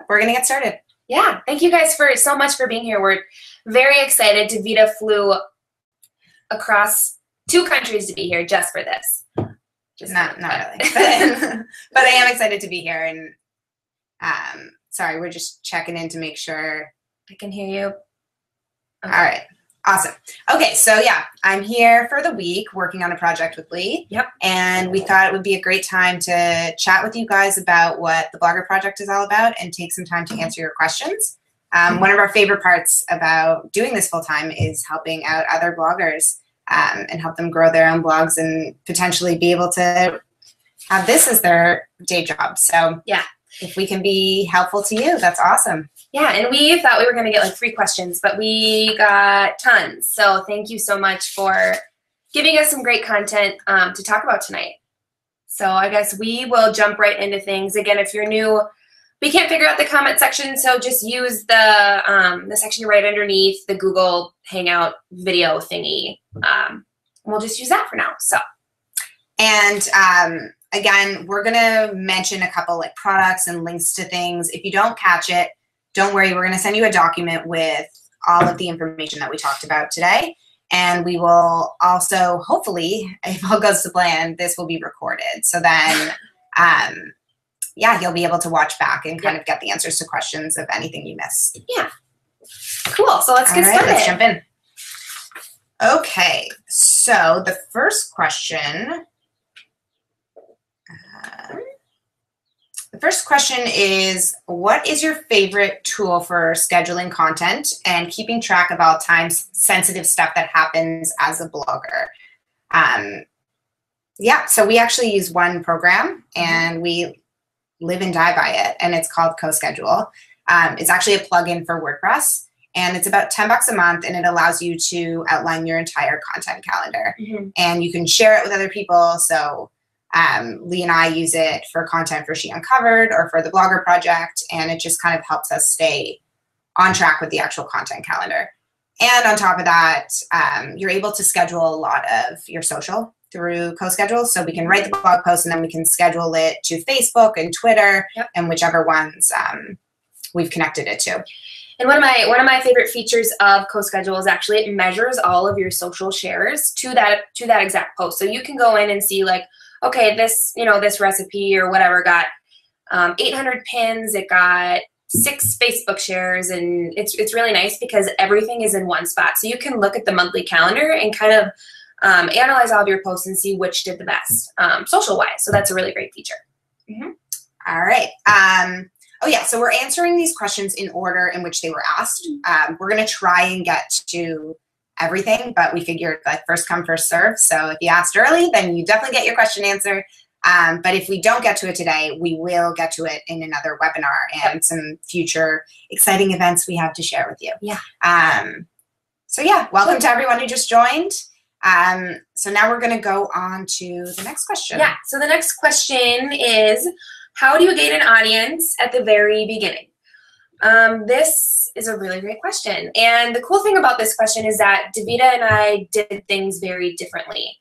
we're going to get started. Yeah, thank you guys so much for being here. We're very excited. Davida flew across 2 countries to be here just for this. Not really, but I am excited to be here. And sorry, we're just checking in to make sure I can hear you. Okay. All right. Awesome. Okay, so yeah, I'm here for the week working on a project with Lee. Yep. And we thought it would be a great time to chat with you guys about what the Blogger Project is all about and take some time to answer your questions. One of our favorite parts about doing this full time is helping out other bloggers and help them grow their own blogs and potentially be able to have this as their day job. So yeah, if we can be helpful to you, that's awesome. Yeah, and we thought we were going to get like 3 questions, but we got tons. So thank you so much for giving us some great content to talk about tonight. So I guess we will jump right into things. Again, if you're new, we can't figure out the comment section, so just use the section right underneath the Google Hangout video thingy. We'll just use that for now. So, and again, we're going to mention a couple like products and links to things. If you don't catch it, don't worry, we're going to send you a document with all of the information that we talked about today. And we will also, hopefully, if all goes to plan, this will be recorded. So then, yeah, you'll be able to watch back and kind of get the answers to questions of anything you missed. Yeah. Cool. So let's get started. Let's jump in. Okay. So the first question... The first question is, what is your favorite tool for scheduling content and keeping track of all time-sensitive stuff that happens as a blogger? Yeah, so we actually use one program, and we live and die by it, and it's called CoSchedule. It's actually a plugin for WordPress, and it's about $10 a month, and it allows you to outline your entire content calendar. And you can share it with other people, so... Lee and I use it for content for She Uncovered or for the Blogger Project, and it just kind of helps us stay on track with the actual content calendar. And on top of that, you're able to schedule a lot of your social through CoSchedule, so we can write the blog post and then we can schedule it to Facebook and Twitter and whichever ones we've connected it to. And one of my favorite features of CoSchedule is actually it measures all of your social shares to that exact post. So you can go in and see like, okay, this recipe or whatever got 800 pins. It got 6 Facebook shares, and it's really nice because everything is in one spot. So you can look at the monthly calendar and kind of analyze all of your posts and see which did the best social-wise. So that's a really great feature. All right. Oh yeah. So we're answering these questions in order in which they were asked. We're gonna try and get to everything, but we figured like first come, first serve. So if you asked early, then you definitely get your question answered. But if we don't get to it today, we will get to it in another webinar and some future exciting events we have to share with you. Yeah. So yeah, welcome to everyone who just joined. So now we're gonna go on to the next question. Yeah, so the next question is, how do you gain an audience at the very beginning? This is a really great question. And the cool thing about this question is that Davida and I did things very differently.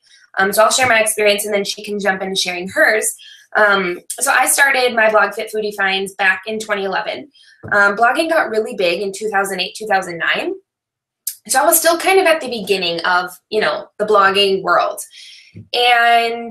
So I'll share my experience and then she can jump into sharing hers. So I started my blog Fit Foodie Finds back in 2011. Blogging got really big in 2008, 2009. So I was still kind of at the beginning of, the blogging world. And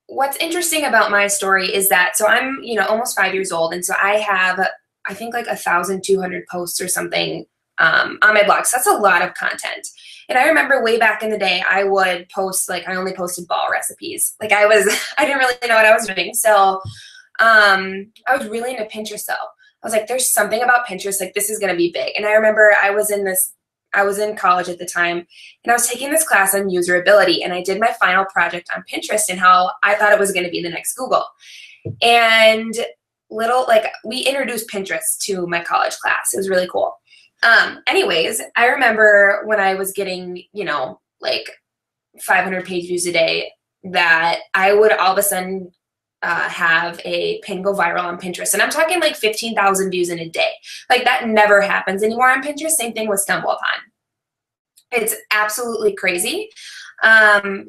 what's interesting about my story is that, so I'm, almost 5 years old. And so I have, I think like 1,200 posts or something on my blog. So that's a lot of content. And I remember way back in the day, I would post, like I only posted ball recipes. Like I didn't really know what I was doing. So I was really into Pinterest though. I was like, there's something about Pinterest, like this is going to be big. And I remember I was in college at the time, and I was taking this class on usability, and I did my final project on Pinterest and how I thought it was going to be the next Google. And we introduced Pinterest to my college class. It was really cool. Anyways, I remember when I was getting, like 500 page views a day, that I would all of a sudden have a pin go viral on Pinterest. And I'm talking like 15,000 views in a day. Like that never happens anymore on Pinterest. Same thing with StumbleUpon. It's absolutely crazy.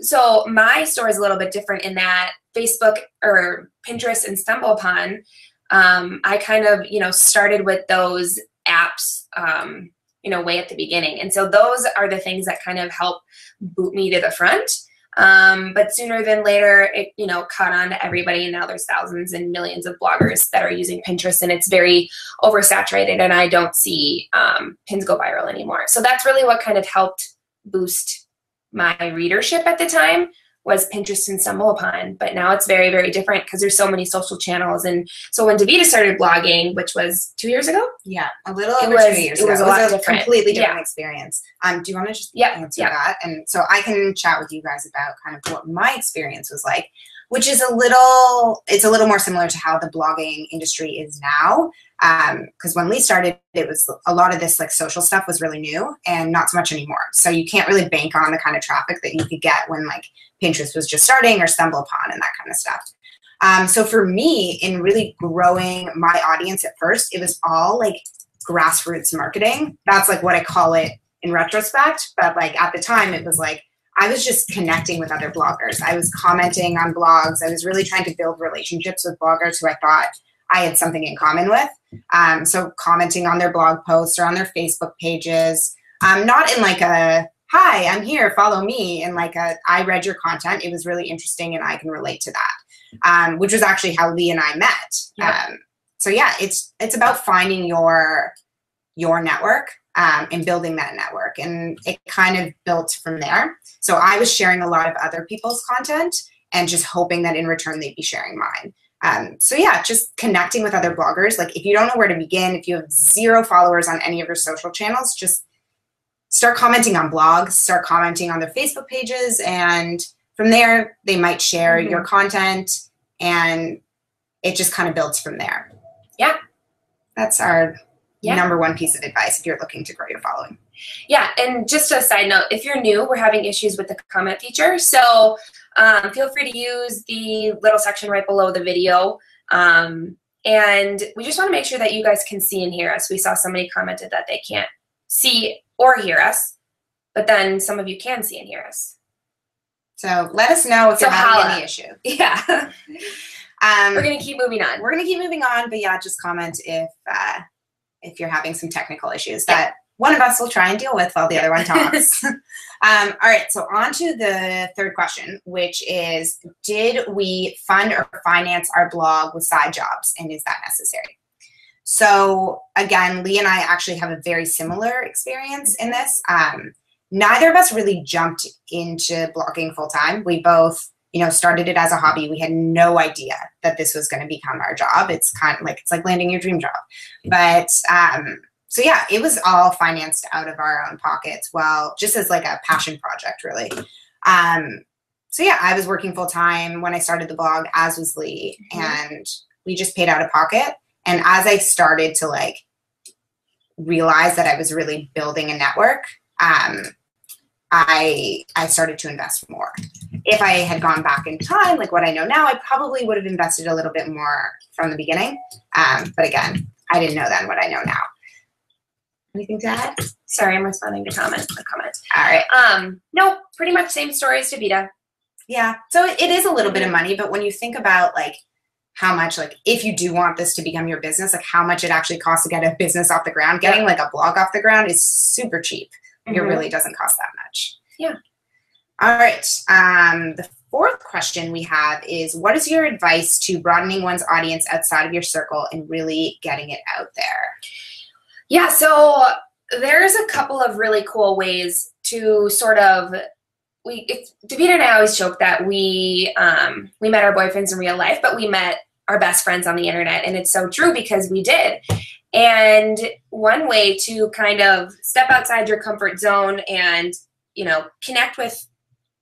So my story is a little bit different in that Facebook or Pinterest and StumbleUpon, I kind of, started with those apps, way at the beginning. And so those are the things that kind of help boot me to the front. But sooner than later, it, caught on to everybody. And now there's thousands and millions of bloggers that are using Pinterest, and it's very oversaturated, and I don't see pins go viral anymore. So that's really what kind of helped boost my readership at the time, was Pinterest and StumbleUpon. But now it's very, very different because there's so many social channels. And so when Davida started blogging, which was 2 years ago? Yeah, a little over 2 years ago. It was a lot different. Completely different experience. Do you want to just answer that? And so I can chat with you guys about kind of what my experience was like, which is it's a little more similar to how the blogging industry is now. Because when Lee started, it was a lot of this like social stuff was really new and not so much anymore. So you can't really bank on the kind of traffic that you could get when like Pinterest was just starting, or StumbleUpon and that kind of stuff. So for me, in really growing my audience at first, it was all like grassroots marketing. That's like what I call it in retrospect. But like at the time, it was like I was just connecting with other bloggers. I was commenting on blogs. I was really trying to build relationships with bloggers who I thought I had something in common with. So commenting on their blog posts or on their Facebook pages, not in like a, hi, I'm here, follow me, and like I read your content. It was really interesting and I can relate to that, which was actually how Lee and I met. Yep. So yeah, it's about finding your network and building that network. And it kind of built from there. So I was sharing a lot of other people's content and just hoping that in return they'd be sharing mine. So yeah, just connecting with other bloggers. Like if you don't know where to begin, if you have 0 followers on any of your social channels, just start commenting on blogs, start commenting on their Facebook pages, and from there they might share your content, and it just kind of builds from there. Yeah. That's our number one piece of advice if you're looking to grow your following. Yeah, and just a side note, if you're new, we're having issues with the comment feature. So feel free to use the little section right below the video. And we just want to make sure that you guys can see and hear us. We saw somebody commented that they can't see or hear us, but then some of you can see and hear us. So let us know if you're having any issue. Yeah. We're going to keep moving on. We're going to keep moving on, but yeah, just comment if you're having some technical issues that one of us will try and deal with while the other one talks. All right, so on to the third question, which is, did we fund or finance our blog with side jobs, and is that necessary? So again, Lee and I actually have a very similar experience in this. Neither of us really jumped into blogging full time. We both, started it as a hobby. We had no idea that this was going to become our job. It's kind of like, it's like landing your dream job. But so yeah, it was all financed out of our own pockets. Well, just as like a passion project, really. So yeah, I was working full time when I started the blog, as was Lee, and we just paid out of pocket. And as I started to like realize that I was really building a network, I started to invest more. If I had gone back in time, like what I know now, I probably would have invested a little bit more from the beginning. But again, I didn't know then what I know now. Anything to add? Sorry, I'm responding to comment. All right. No, pretty much same story as Davida. Yeah. So it is a little bit of money, but when you think about like how much, like if you do want this to become your business, like how much it actually costs to get a business off the ground, getting like a blog off the ground is super cheap. It really doesn't cost that much. Yeah. All right. The fourth question we have is, what is your advice to broadening one's audience outside of your circle and really getting it out there? Yeah, so there's a couple of really cool ways to sort of, Davida and I always joke that we met our boyfriends in real life, but we met our best friends on the internet, and it's so true because we did. And one way to kind of step outside your comfort zone and, connect with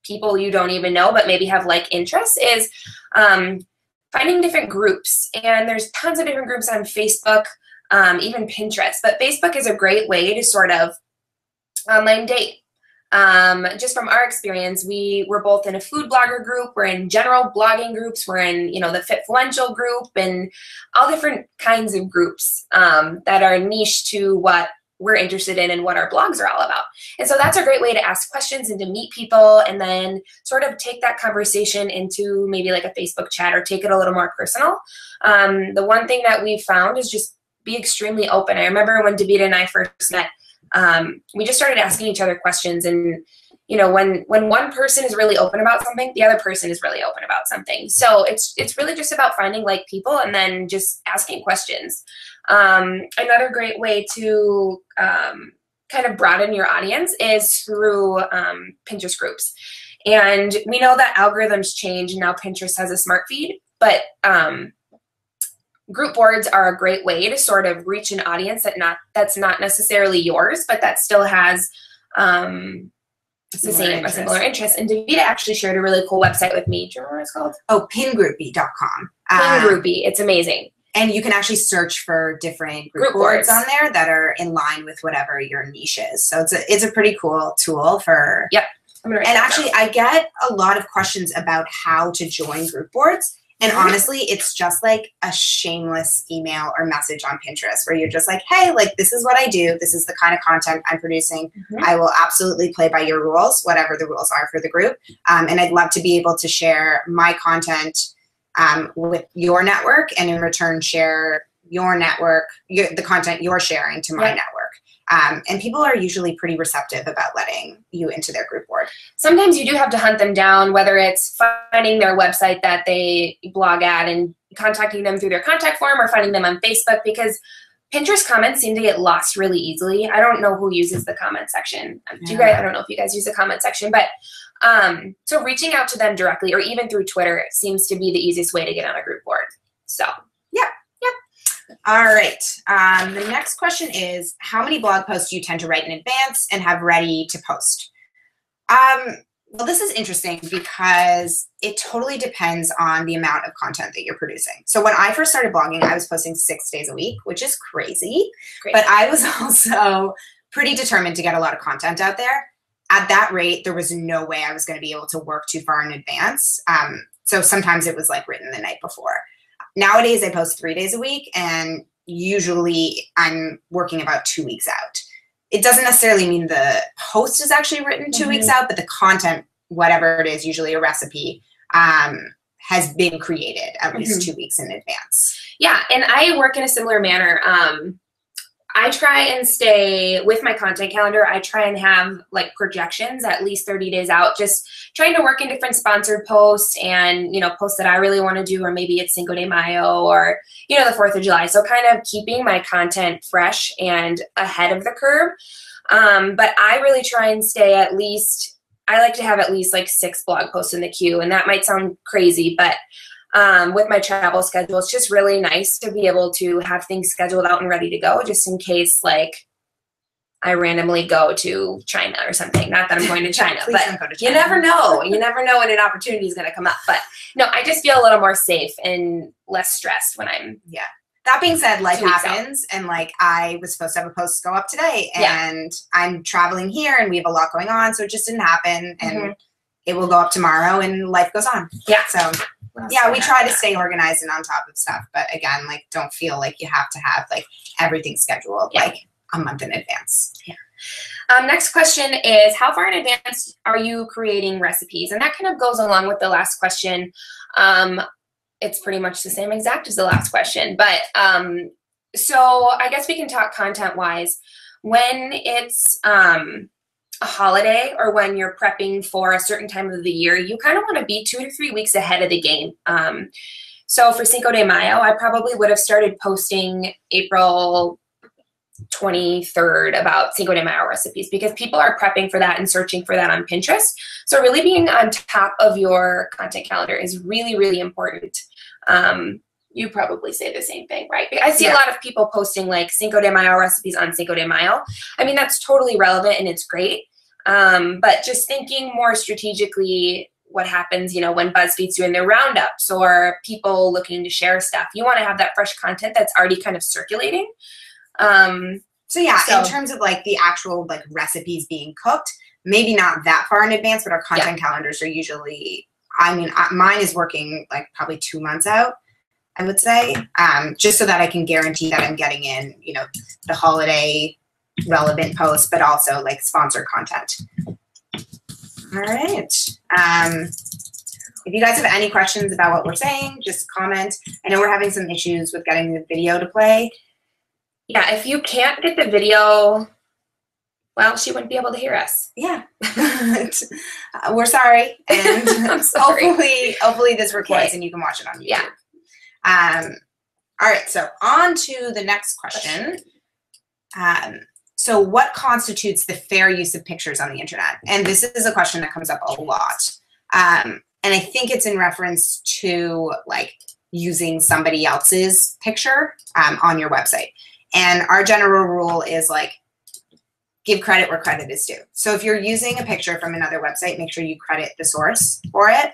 people you don't even know but maybe have like interests is finding different groups. And there's tons of different groups on Facebook, even Pinterest. But Facebook is a great way to sort of online date. Just from our experience, we were both in a food blogger group, we're in general blogging groups, we're in, the Fitfluential group, and all different kinds of groups that are niche to what we're interested in and what our blogs are all about. And so that's a great way to ask questions and to meet people, and then sort of take that conversation into maybe like a Facebook chat or take it a little more personal. The one thing that we've found is just be extremely open. I remember when Davida and I first met, we just started asking each other questions, and you know, when one person is really open about something, the other person is really open about something. So it's really just about finding like people and then just asking questions. Another great way to kind of broaden your audience is through Pinterest groups. And we know that algorithms change, and now Pinterest has a smart feed, but group boards are a great way to sort of reach an audience that's not necessarily yours, but that still has a similar interest. And Davida actually shared a really cool website with me. Do you remember what it's called? Oh, pingroupie.com. Pingroupie. It's amazing. And you can actually search for different group boards on there that are in line with whatever your niche is. So it's a pretty cool tool for. Yep. And actually, I get a lot of questions about how to join group boards. And honestly, it's just like a shameless email or message on Pinterest where you're just like, hey, like, this is what I do. This is the kind of content I'm producing. I will absolutely play by your rules, whatever the rules are for the group. And I'd love to be able to share my content with your network, and in return share your network, the content you're sharing to my network. And people are usually pretty receptive about letting you into their group board. Sometimes you do have to hunt them down, whether it's finding their website that they blog at and contacting them through their contact form, or finding them on Facebook, because Pinterest comments seem to get lost really easily. I don't know who uses the comment section. Do you guys? I don't know if you guys use the comment section, but so reaching out to them directly, or even through Twitter, seems to be the easiest way to get on a group board. So yeah. All right. The next question is, how many blog posts do you tend to write in advance and have ready to post? Well, this is interesting because it totally depends on the amount of content that you're producing. So when I first started blogging, I was posting 6 days a week, which is crazy. But I was also pretty determined to get a lot of content out there. At that rate, there was no way I was going to be able to work too far in advance. So sometimes it was like written the night before. Nowadays, I post 3 days a week, and usually I'm working about 2 weeks out. It doesn't necessarily mean the post is actually written 2 weeks out, but the content, whatever it is, usually a recipe, has been created at least 2 weeks in advance. Yeah, and I work in a similar manner. I try and stay with my content calendar. I try and have like projections at least 30 days out, just trying to work in different sponsored posts and, you know, posts that I really want to do, or maybe it's Cinco de Mayo or, you know, the 4th of July. So kind of keeping my content fresh and ahead of the curve. But I really try and stay at least, I like to have at least like 6 blog posts in the queue. And that might sound crazy, but with my travel schedule, it's just really nice to be able to have things scheduled out and ready to go, just in case like I randomly go to China or something. Not that I'm going to China, but you never know. You never know when an opportunity is going to come up. But no, I just feel a little more safe and less stressed when I'm. Yeah. That being said, life happens, and like I was supposed to have a post go up today, and I'm traveling here, and we have a lot going on, so it just didn't happen, and it will go up tomorrow, and life goes on. Yeah. So. Yeah, we try to stay organized and on top of stuff, but again, like, don't feel like you have to have like everything scheduled like a month in advance. Yeah. Next question is, how far in advance are you creating recipes? And that kind of goes along with the last question. It's pretty much the same exact as the last question, but so I guess we can talk content-wise. When it's a holiday, or when you're prepping for a certain time of the year, you kind of want to be 2 to 3 weeks ahead of the game. So for Cinco de Mayo, I probably would have started posting April 23rd about Cinco de Mayo recipes, because people are prepping for that and searching for that on Pinterest. So really being on top of your content calendar is really, really important. You probably say the same thing, right? I see a lot of people posting like Cinco de Mayo recipes on Cinco de Mayo. I mean, that's totally relevant and it's great. But just thinking more strategically, what happens, you know, when BuzzFeed's doing their roundups or people looking to share stuff, you want to have that fresh content that's already kind of circulating. So in terms of like the actual like recipes being cooked, maybe not that far in advance, but our content calendars are usually, I mean, mine is working like probably 2 months out, I would say, just so that I can guarantee that I'm getting in, you know, the holiday relevant posts, but also like sponsored content. All right. If you guys have any questions about what we're saying, just comment. I know we're having some issues with getting the video to play. Yeah, if you can't get the video, well, she wouldn't be able to hear us. Yeah. We're sorry. And I'm sorry. hopefully this records and you can watch it on YouTube. Yeah. All right, so on to the next question. So what constitutes the fair use of pictures on the internet? And this is a question that comes up a lot. And I think it's in reference to like using somebody else's picture on your website. And our general rule is like, give credit where credit is due. So if you're using a picture from another website, make sure you credit the source for it.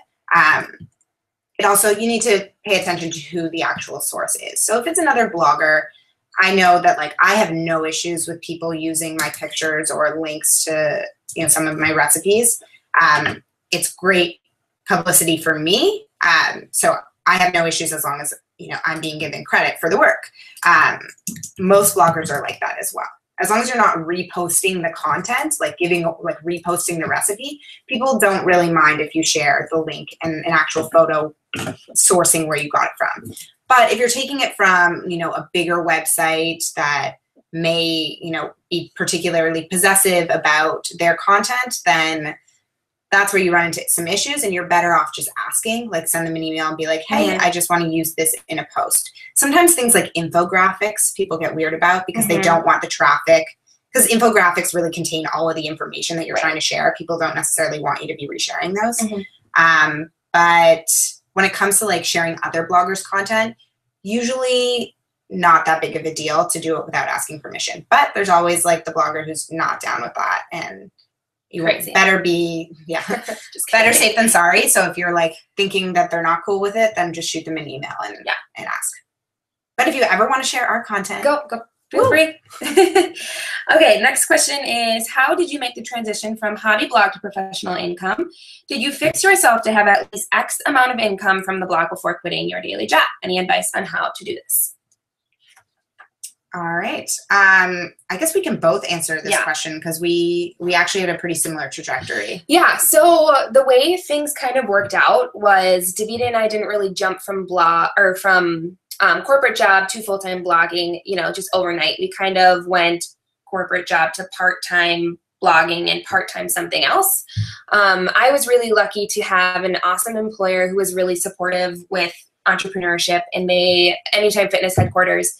It also, you need to pay attention to who the actual source is. So if it's another blogger, I know that like I have no issues with people using my pictures or links to, you know, some of my recipes. It's great publicity for me. So I have no issues as long as, you know, I'm being given credit for the work. Most bloggers are like that as well. As long as you're not reposting the content, like reposting the recipe, people don't really mind if you share the link and an actual photo sourcing where you got it from. But if you're taking it from, you know, a bigger website that may, you know, be particularly possessive about their content, then that's where you run into some issues, and you're better off just asking, like send them an email and be like, hey, I just want to use this in a post. Sometimes things like infographics, people get weird about because they don't want the traffic, because infographics really contain all of the information that you're trying to share. People don't necessarily want you to be resharing those. But when it comes to like sharing other bloggers' content, usually not that big of a deal to do it without asking permission. But there's always like the blogger who's not down with that, and you better be, just better safe than sorry. So if you're like thinking that they're not cool with it, then just shoot them an email and ask. But if you ever want to share our content, go. Feel free. Okay, next question is, how did you make the transition from hobby blog to professional income? Did you fix yourself to have at least X amount of income from the blog before quitting your daily job? Any advice on how to do this? All right. I guess we can both answer this question because we actually had a pretty similar trajectory. Yeah. So the way things kind of worked out was Davida and I didn't really jump from corporate job to full-time blogging, you know, just overnight. We kind of went corporate job to part-time blogging and part-time something else. I was really lucky to have an awesome employer who was really supportive with entrepreneurship, and Anytime Fitness headquarters,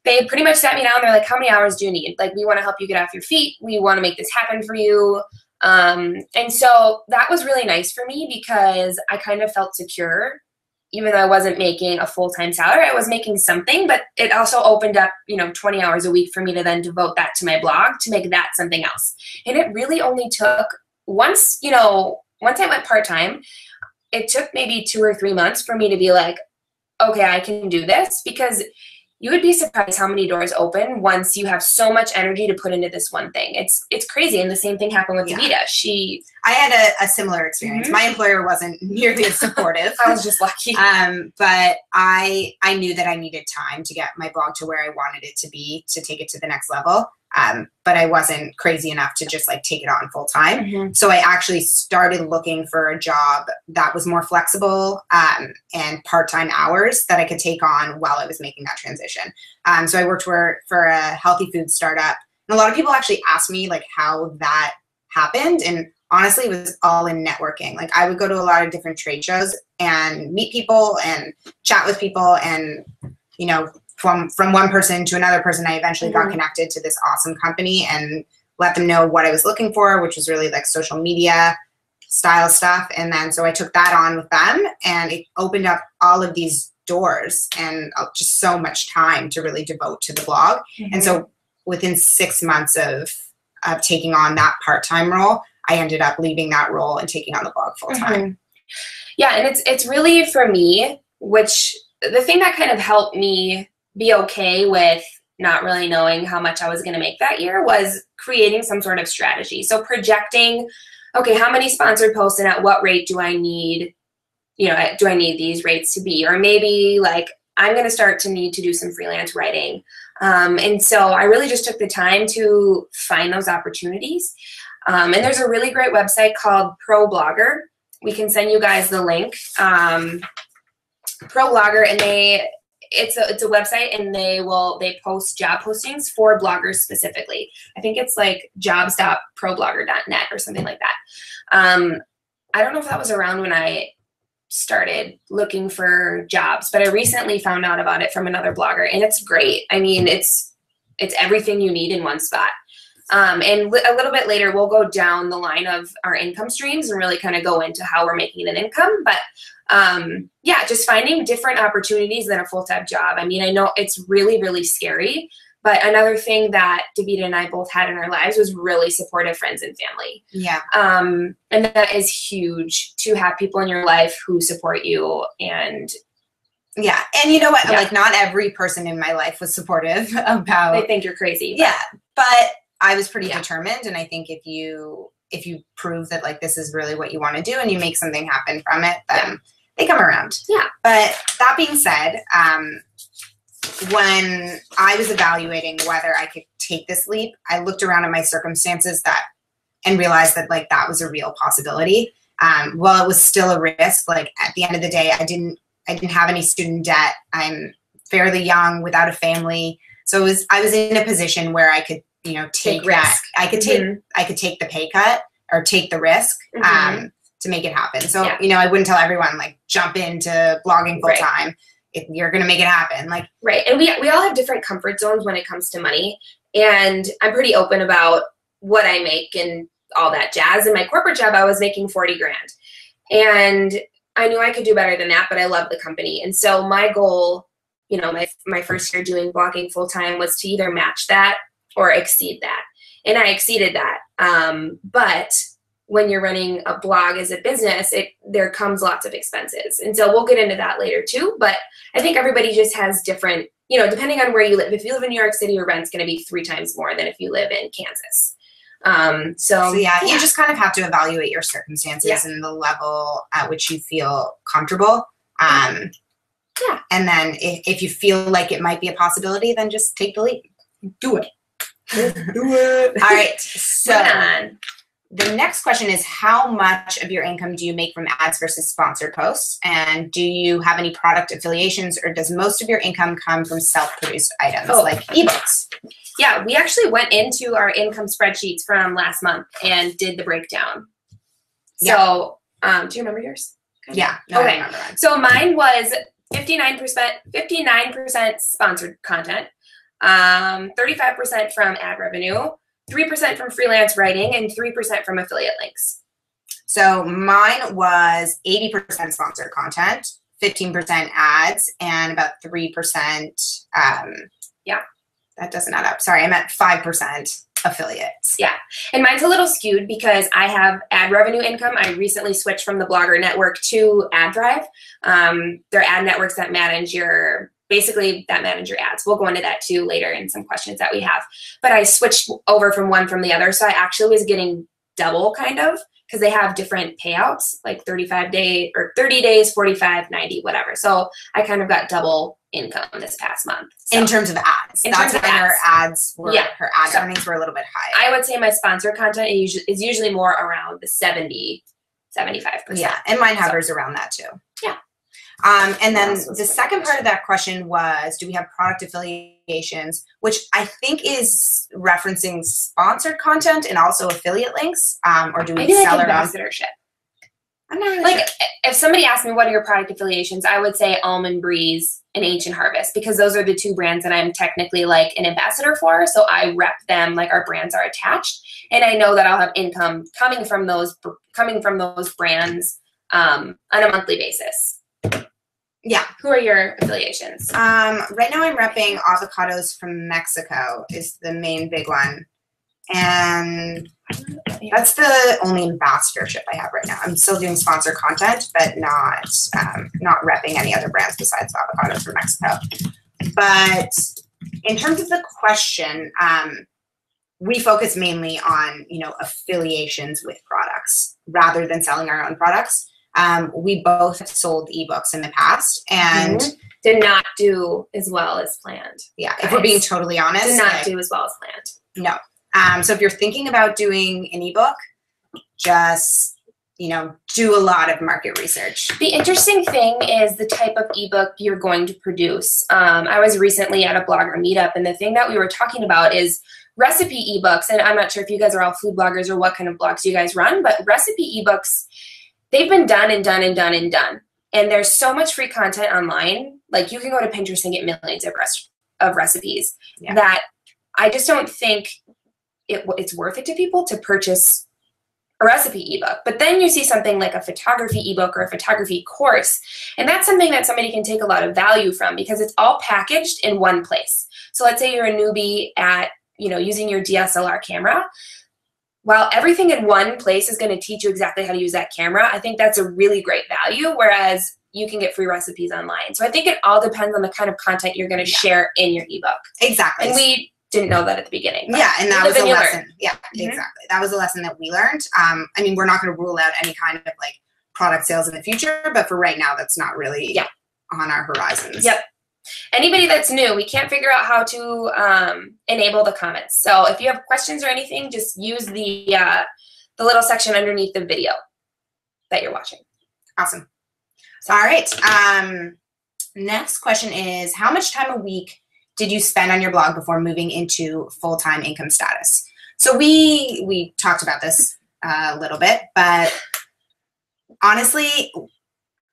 they pretty much sat me down. They're like, how many hours do you need? Like, we want to help you get off your feet. We want to make this happen for you. And so that was really nice for me because I kind of felt secure. Even though I wasn't making a full-time salary, I was making something, but it also opened up, you know, 20 hours a week for me to then devote that to my blog to make that something else. And it really only took once I went part-time, it took maybe 2 or 3 months for me to be like, okay, I can do this, because you would be surprised how many doors open once you have so much energy to put into this one thing. It's crazy. And the same thing happened with Davida. I had a similar experience. My employer wasn't nearly as supportive. I was just lucky. But I knew that I needed time to get my blog to where I wanted it to be, to take it to the next level. But I wasn't crazy enough to just like take it on full time. So I actually started looking for a job that was more flexible and part-time hours that I could take on while I was making that transition. So I worked for a healthy food startup. And a lot of people actually asked me like how that happened. And honestly, it was all in networking. Like I would go to a lot of different trade shows and meet people and chat with people, and, you know, from one person to another person, I eventually got connected to this awesome company and let them know what I was looking for, which was really like social media style stuff. And then so I took that on with them, and it opened up all of these doors and just so much time to really devote to the blog. And so within 6 months of taking on that part-time role, I ended up leaving that role and taking on the blog full-time. Yeah, and it's really, for me, which the thing that kind of helped me be okay with not really knowing how much I was going to make that year was creating some sort of strategy. So projecting, okay, how many sponsored posts and at what rate do I need, you know, do I need these rates to be? Or maybe like I'm going to start to need to do some freelance writing. And so I really just took the time to find those opportunities. And there's a really great website called ProBlogger. We can send you guys the link. ProBlogger, and it's a website, and they post job postings for bloggers specifically. I think it's like jobs.problogger.net or something like that. I don't know if that was around when I started looking for jobs, but I recently found out about it from another blogger, and it's great. I mean, it's everything you need in one spot. And a little bit later, we'll go down the line of our income streams and really kind of go into how we're making an income. But yeah, just finding different opportunities than a full-time job. I mean, I know it's really, really scary, but another thing that Davida and I both had in our lives was really supportive friends and family. Yeah. And that is huge, to have people in your life who support you. And yeah. And you know what? Yeah. Like, not every person in my life was supportive about. they think you're crazy. Yeah. But I was pretty Yeah. determined. And I think if you prove that, like, this is really what you want to do and you make something happen from it, then they come around. Yeah. But that being said, when I was evaluating whether I could take this leap, I looked around at my circumstances and realized that, like, that was a real possibility. While it was still a risk, like, at the end of the day, I didn't have any student debt. I'm fairly young, without a family. So I was in a position where I could, take that. I could take the pay cut or take the risk to make it happen. So, I wouldn't tell everyone, like, jump into blogging full time. Right. If you're going to make it happen. Like, right. And we all have different comfort zones when it comes to money. And I'm pretty open about what I make and all that jazz. In my corporate job, I was making $40,000. And I knew I could do better than that, but I love the company. And so my goal, my first year doing blogging full time was to either match that or exceed that. And I exceeded that. But when you're running a blog as a business, there comes lots of expenses. And so we'll get into that later too. But I think everybody just has different, depending on where you live. If you live in New York City, your rent's going to be 3 times more than if you live in Kansas. So yeah, you just kind of have to evaluate your circumstances and the level at which you feel comfortable. And then if you feel like it might be a possibility, then just take the leap. Do it. Do it. All right. So the next question is, how much of your income do you make from ads versus sponsored posts? And do you have any product affiliations, or does most of your income come from self-produced items like ebooks? Yeah, we actually went into our income spreadsheets from last month and did the breakdown. So, do you remember yours? Yeah. No, okay. I remember mine. So mine was 59% sponsored content, 35% from ad revenue, 3% from freelance writing, and 3% from affiliate links. So mine was 80% sponsored content, 15% ads, and about 3%. That doesn't add up. Sorry, I meant 5% affiliates. Yeah, and mine's a little skewed because I have ad revenue income. I recently switched from the Blogger Network to AdThrive. They're ad networks that manage your ads. We'll go into that too later in some questions that we have. But I switched over from the other. So I actually was getting double, kind of, because they have different payouts, like 35 days or 30 days, 45, 90, whatever. So I kind of got double income this past month. So, in terms of ads. That's when her ads were, her ad earnings were a little bit higher. I would say my sponsored content is usually more around the 70, 75%. Yeah, and mine hovers around that too. Yeah. And then the second part of that question was, do we have product affiliations, which I think is referencing sponsored content and also affiliate links, or do we sell our ambassadorship? I'm not really like, if somebody asked me what are your product affiliations, I would say Almond Breeze and Ancient Harvest, because those are the 2 brands that I'm technically like an ambassador for. So I rep them, like our brands are attached, and I know that I'll have income coming from those brands on a monthly basis. Yeah. Who are your affiliations? Right now I'm repping Avocados from Mexico is the main big one. And that's the only ambassadorship I have right now. I'm still doing sponsored content, but not repping any other brands besides Avocados from Mexico. But in terms of the question, we focus mainly on, affiliations with products rather than selling our own products. We both have sold ebooks in the past, and did not do as well as planned. Yeah, if we're being totally honest. Did not do as well as planned. No. So if you're thinking about doing an ebook, just, do a lot of market research. The interesting thing is the type of ebook you're going to produce. I was recently at a blogger meetup, and the thing that we were talking about is recipe ebooks. And I'm not sure if you guys are all food bloggers or what kind of blogs you guys run, but recipe ebooks, they've been done and done and done and done. And there's so much free content online. Like, you can go to Pinterest and get millions of recipes that I just don't think it's worth it to people to purchase a recipe ebook. But then you see something like a photography ebook or a photography course, and that's something that somebody can take a lot of value from because it's all packaged in one place. So let's say you're a newbie at, using your DSLR camera. While everything in one place is going to teach you exactly how to use that camera, I think that's a really great value, whereas you can get free recipes online. So I think it all depends on the kind of content you're going to share in your ebook. Exactly. And we didn't know that at the beginning. Yeah, and that was a lesson. Yeah, exactly. That was a lesson that we learned. We're not going to rule out any kind of product sales in the future, but for right now, that's not really on our horizons. Yep. Anybody that's new, we can't figure out how to enable the comments. So if you have questions or anything, just use the little section underneath the video that you're watching. Awesome. All right. Next question is, how much time a week did you spend on your blog before moving into full-time income status? So we talked about this a little bit, but honestly,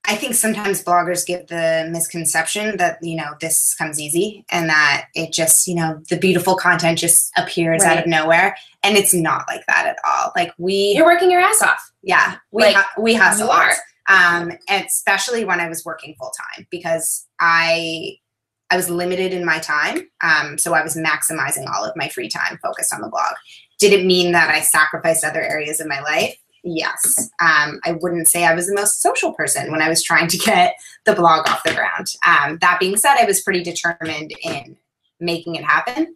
I think sometimes bloggers give the misconception that, this comes easy and that it just, the beautiful content just appears out of nowhere. And it's not like that at all. You're working your ass off. Yeah. We hustle. You are. And especially when I was working full time, because I was limited in my time. So I was maximizing all of my free time focused on the blog. Did it mean that I sacrificed other areas of my life? Yes. I wouldn't say I was the most social person when I was trying to get the blog off the ground. That being said, I was pretty determined in making it happen.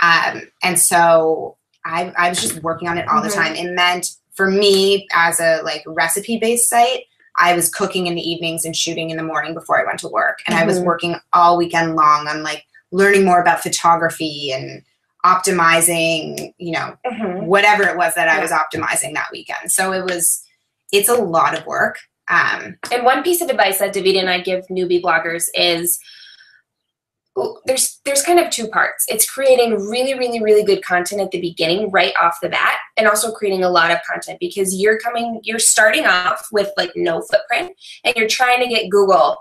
And so I was just working on it all the time. It meant for me, as a recipe-based site, I was cooking in the evenings and shooting in the morning before I went to work. And I was working all weekend long on learning more about photography and optimizing, whatever it was that I was optimizing that weekend. So it's a lot of work. And one piece of advice that Davida and I give newbie bloggers is there's kind of two parts. It's creating really, really, really good content at the beginning, right off the bat, and also creating a lot of content because you're starting off with no footprint and you're trying to get Google,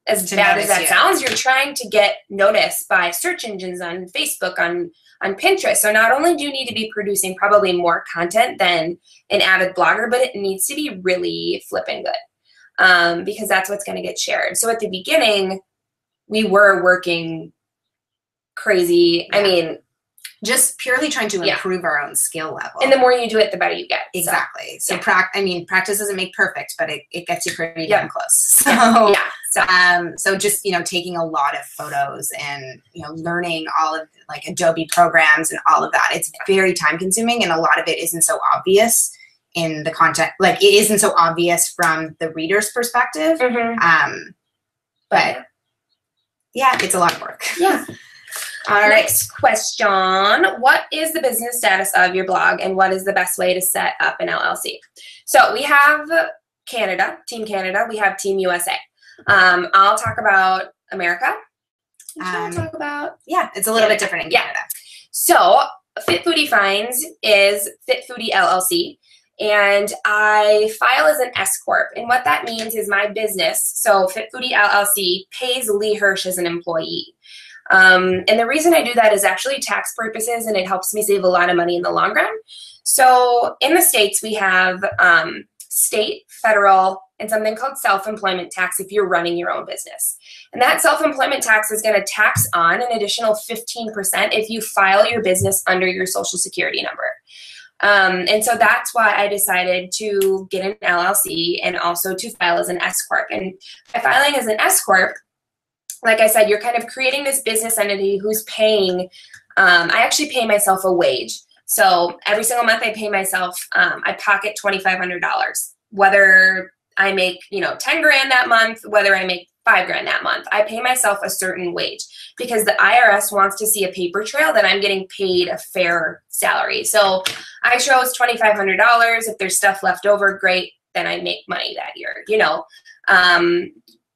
as bad as that sounds, you're trying to get noticed by search engines on Facebook, on Pinterest. So not only do you need to be producing probably more content than an avid blogger, but it needs to be really flipping good because that's what's going to get shared. So at the beginning, we were working crazy. Yeah. Just purely trying to improve our own skill level. And the more you do it, the better you get. Exactly. So practice doesn't make perfect, but it gets you pretty damn close. So, so just, taking a lot of photos and, learning all of Adobe programs and all of that. It's very time consuming and a lot of it isn't so obvious in the content. It isn't so obvious from the reader's perspective. But yeah, it's a lot of work. Yeah. All right. Next question. What is the business status of your blog and what is the best way to set up an LLC? So we have Canada, Team Canada. We have Team USA. I'll talk about America. Talk about it's a little bit different in Canada. So Fit Foodie Finds is Fit Foodie LLC. And I file as an S Corp. And what that means is my business, so Fit Foodie LLC, pays Lee Hirsch as an employee. And the reason I do that is actually tax purposes, and it helps me save a lot of money in the long run. So in the States, we have state, federal, and something called self-employment tax if you're running your own business. And that self-employment tax is going to tax on an additional 15% if you file your business under your Social Security number. And so that's why I decided to get an LLC and also to file as an S Corp. And by filing as an S Corp, like I said, you're kind of creating this business entity who's paying, I actually pay myself a wage. So every single month I pay myself, I pocket $2,500, whether I make, 10 grand that month, whether I make $5,000 that month. I pay myself a certain wage because the IRS wants to see a paper trail that I'm getting paid a fair salary. So I chose $2,500. If there's stuff left over, great, then I make money that year, you know.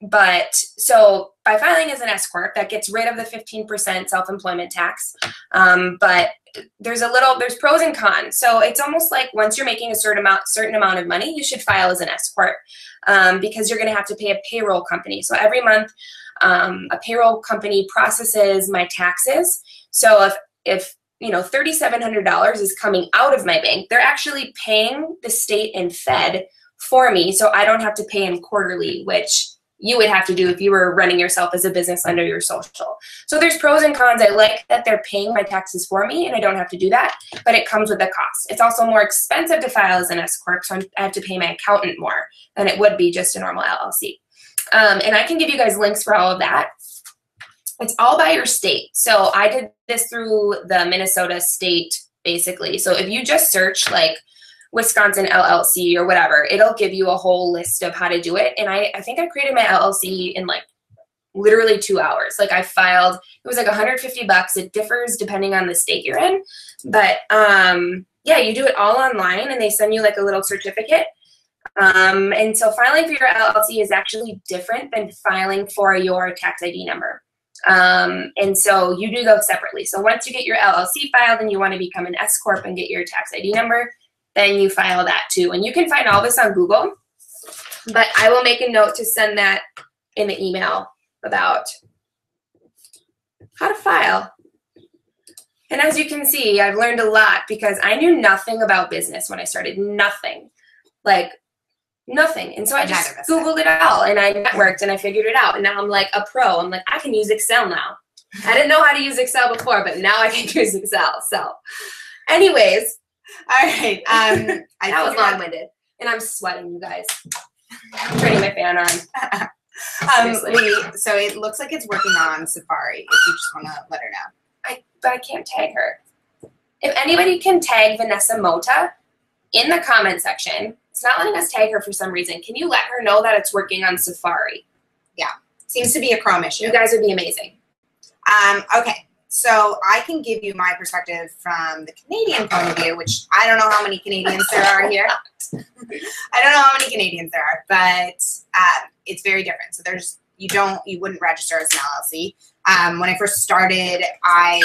But so by filing as an S Corp, that gets rid of the 15% self-employment tax. But there's pros and cons. So it's almost like once you're making a certain amount of money, you should file as an S Corp, because you're going to have to pay a payroll company. So every month, a payroll company processes my taxes. So if you know, $3,700 is coming out of my bank, they're actually paying the state and Fed for me, so I don't have to pay them quarterly, which you would have to do if you were running yourself as a business under your social. So there's pros and cons. I like that they're paying my taxes for me and I don't have to do that, but it comes with a cost. It's also more expensive to file as an S Corp, so I have to pay my accountant more than it would be just a normal LLC. And I can give you guys links for all of that. It's all by your state. So I did this through the Minnesota state, basically. So if you just search like Wisconsin LLC or whatever, it'll give you a whole list of how to do it. And I think I created my LLC in like literally 2 hours. Like I filed, it was like $150. It differs depending on the state you're in. But yeah, you do it all online and they send you like a little certificate. And so filing for your LLC is actually different than filing for your tax ID number. And so you do those separately. So once you get your LLC filed and you want to become an S Corp and get your tax ID number, then you file that too. And you can find all this on Google, but I will make a note to send that in the email about how to file. And as you can see, I've learned a lot because I knew nothing about business when I started, nothing, like nothing. And so I just Googled it all and I networked and I figured it out. And now I'm like a pro. I'm like, I can use Excel now. I didn't know how to use Excel before, but now I can use Excel. So anyways, all right. That was long-winded, and I'm sweating, you guys. I'm turning my fan on. So it looks like it's working on Safari. If you just want to let her know, but I can't tag her. If anybody can tag Vanessa Mota in the comment section, it's not letting us tag her for some reason. Can you let her know that it's working on Safari? Yeah, seems to be a Chrome issue. You guys would be amazing. Okay. So I can give you my perspective from the Canadian point of view, which I don't know how many Canadians there are here. I don't know how many Canadians there are, but it's very different. So you wouldn't register as an LLC. When I first started, I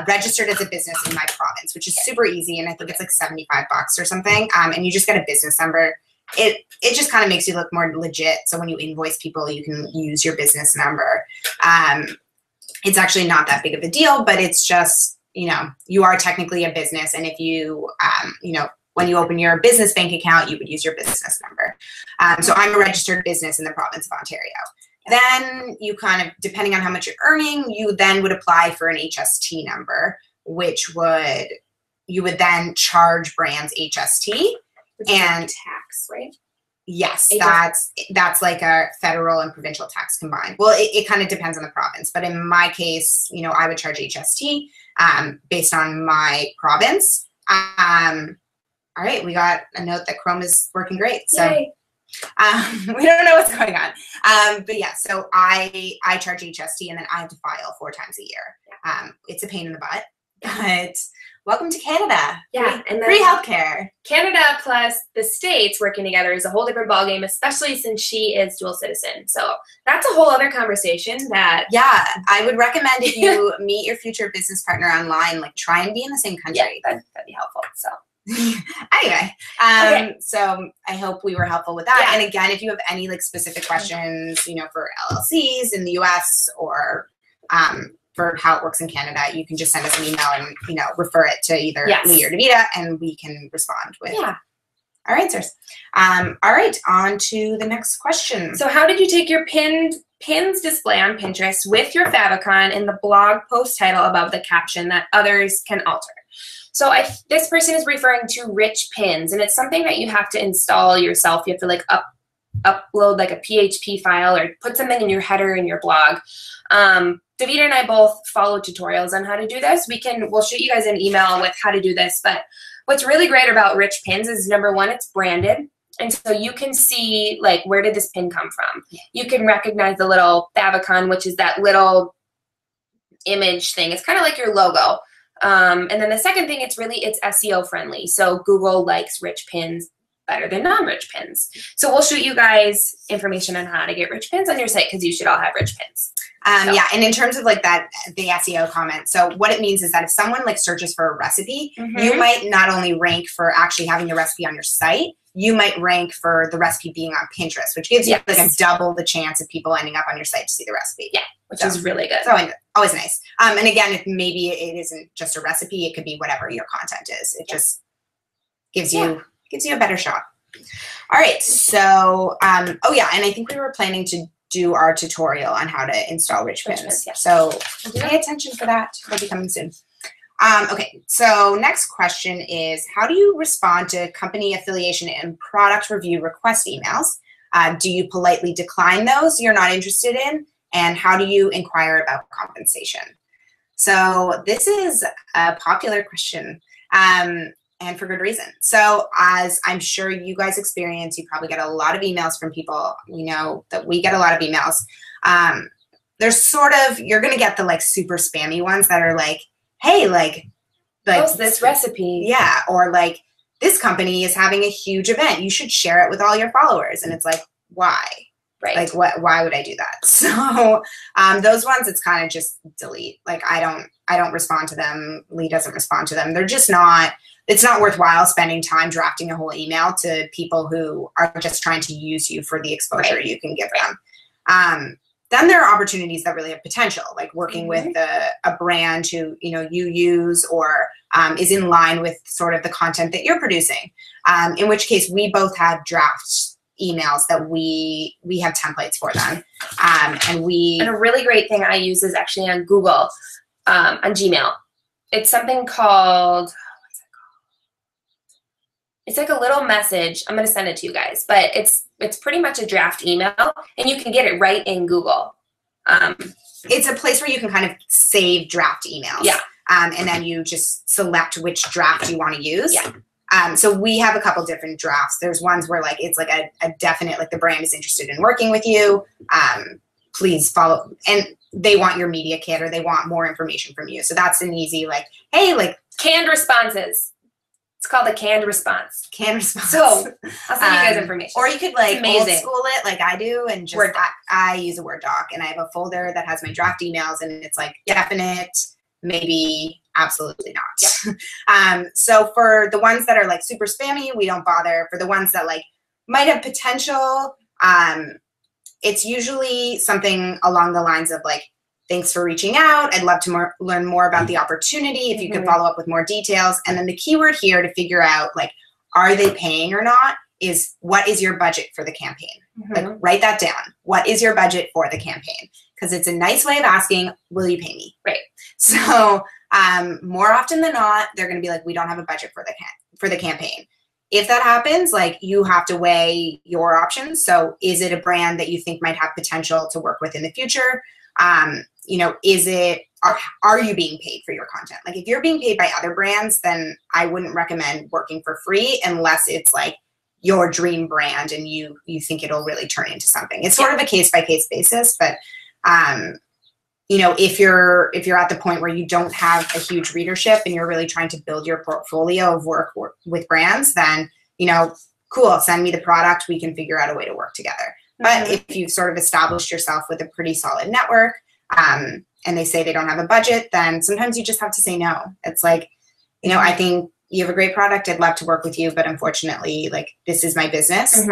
registered as a business in my province, which is super easy, and I think it's like $75 or something. And you just get a business number. It just kind of makes you look more legit. So when you invoice people, you can use your business number. It's actually not that big of a deal, but it's just, you know, you are technically a business. And if you, you know, when you open your business bank account, you would use your business number. So I'm a registered business in the province of Ontario. Then you kind of, depending on how much you're earning, you then would apply for an HST number, which you would then charge brands HST. And tax, right? Yes, that's like a federal and provincial tax combined. Well, it kind of depends on the province, but in my case, you know, I would charge HST based on my province. All right, we got a note that Chrome is working great. So we don't know what's going on. But yeah, so I charge HST and then I have to file 4 times a year. It's a pain in the butt, but welcome to Canada. Yeah, and free healthcare. Canada plus the States working together is a whole different ballgame, especially since she is dual citizen. So that's a whole other conversation that... Yeah, I would recommend if you meet your future business partner online, like try and be in the same country. Yeah, that'd be helpful. So anyway, okay. So I hope we were helpful with that. Yeah. And again, if you have any like specific questions, you know, for LLCs in the US or for how it works in Canada, you can just send us an email and, you know, refer it to either me or Davida, and we can respond with our answers. All right, on to the next question. So how did you take your pins display on Pinterest with your favicon in the blog post title above the caption that others can alter? So this person is referring to Rich Pins, and it's something that you have to install yourself. You have to like upload like a PHP file or put something in your header in your blog. Davida and I both follow tutorials on how to do this. We'll shoot you guys an email with how to do this. But what's really great about Rich Pins is, number one, it's branded. And so you can see, like, where did this pin come from? You can recognize the little favicon, which is that little image thing. It's kind of like your logo. And then the second thing, it's SEO friendly. So Google likes rich pins better than non-rich pins. So we'll shoot you guys information on how to get rich pins on your site, because you should all have rich pins. Yeah, and in terms of like that, the SEO comment, so what it means is that if someone like searches for a recipe, you might not only rank for actually having the recipe on your site, you might rank for the recipe being on Pinterest, which gives you like a double the chance of people ending up on your site to see the recipe. Yeah, which is really good. So always nice. And again, if maybe it isn't just a recipe, it could be whatever your content is. It just gives you a better shot. All right, so oh yeah, and I think we were planning to do our tutorial on how to install rich pins. So pay attention for that. It'll be coming soon. Okay, so next question is, how do you respond to company affiliation and product review request emails? Do you politely decline those you're not interested in? And how do you inquire about compensation? So this is a popular question, and for good reason. So as I'm sure you guys experience, you probably get a lot of emails from people. We know that we get a lot of emails. There's sort of, you're gonna get the like super spammy ones that are like, hey, like post this recipe. Yeah, or like, this company is having a huge event. You should share it with all your followers. And it's like, why? Right. Like, why would I do that? So those ones, it's kind of just delete. Like, I don't respond to them. Lee doesn't respond to them. They're just not, it's not worthwhile spending time drafting a whole email to people who are just trying to use you for the exposure you can give them. Then there are opportunities that really have potential, like working with a brand who you use or is in line with sort of the content that you're producing. In which case, we both have draft emails that we have templates for them, and a really great thing I use is actually on Google, on Gmail. It's something called, what's it called? It's like a little message. I'm going to send it to you guys, but it's pretty much a draft email, and you can get it right in Google. It's a place where you can kind of save draft emails. Yeah. And then you just select which draft you want to use. Yeah. So we have a couple different drafts. There's ones where like it's like a definite, like the brand is interested in working with you. Please follow, and they want your media kit or they want more information from you. So that's an easy like, hey, like canned responses. It's called a canned response. Canned response. So I'll send you guys information. Or you could like old school it like I do and just I use a Word doc and I have a folder that has my draft emails and it's like definite, maybe, absolutely not. Yep. So for the ones that are like super spammy, we don't bother. For the ones that like might have potential, it's usually something along the lines of like, thanks for reaching out. I'd love to learn more about the opportunity. If you could follow up with more details. And then the keyword here to figure out like, are they paying or not is what is your budget for the campaign? Like write that down. What is your budget for the campaign? Because it's a nice way of asking, will you pay me? Right. So more often than not, they're going to be like, we don't have a budget for the campaign. If that happens, like you have to weigh your options. So is it a brand that you think might have potential to work with in the future? Is it, are you being paid for your content? Like if you're being paid by other brands, then I wouldn't recommend working for free unless it's like your dream brand and you think it'll really turn into something. It's sort of a case-by-case basis, but if you're at the point where you don't have a huge readership and you're really trying to build your portfolio of work with brands, then, cool, send me the product. We can figure out a way to work together. But if you've sort of established yourself with a pretty solid network, and they say they don't have a budget, then sometimes you just have to say no. It's like, I think you have a great product. I'd love to work with you, but unfortunately, like this is my business.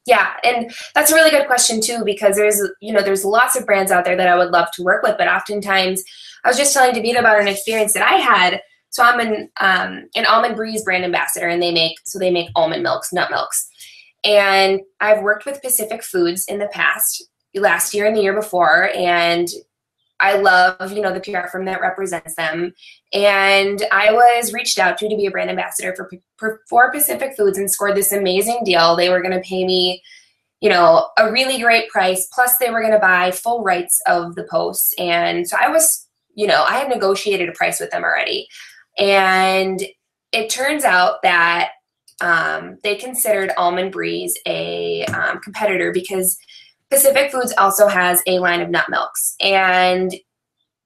Yeah, and that's a really good question too, because there's lots of brands out there that I would love to work with, but oftentimes, I was just telling Davida about an experience that I had. So I'm an Almond Breeze brand ambassador, and they make almond milks, nut milks. And I've worked with Pacific Foods in the past, last year and the year before, and I love, the PR firm that represents them. And I was reached out to be a brand ambassador for Pacific Foods and scored this amazing deal. They were going to pay me, a really great price, plus they were going to buy full rights of the posts. And so I was, I had negotiated a price with them already. And it turns out that they considered Almond Breeze a competitor because Pacific Foods also has a line of nut milks. And,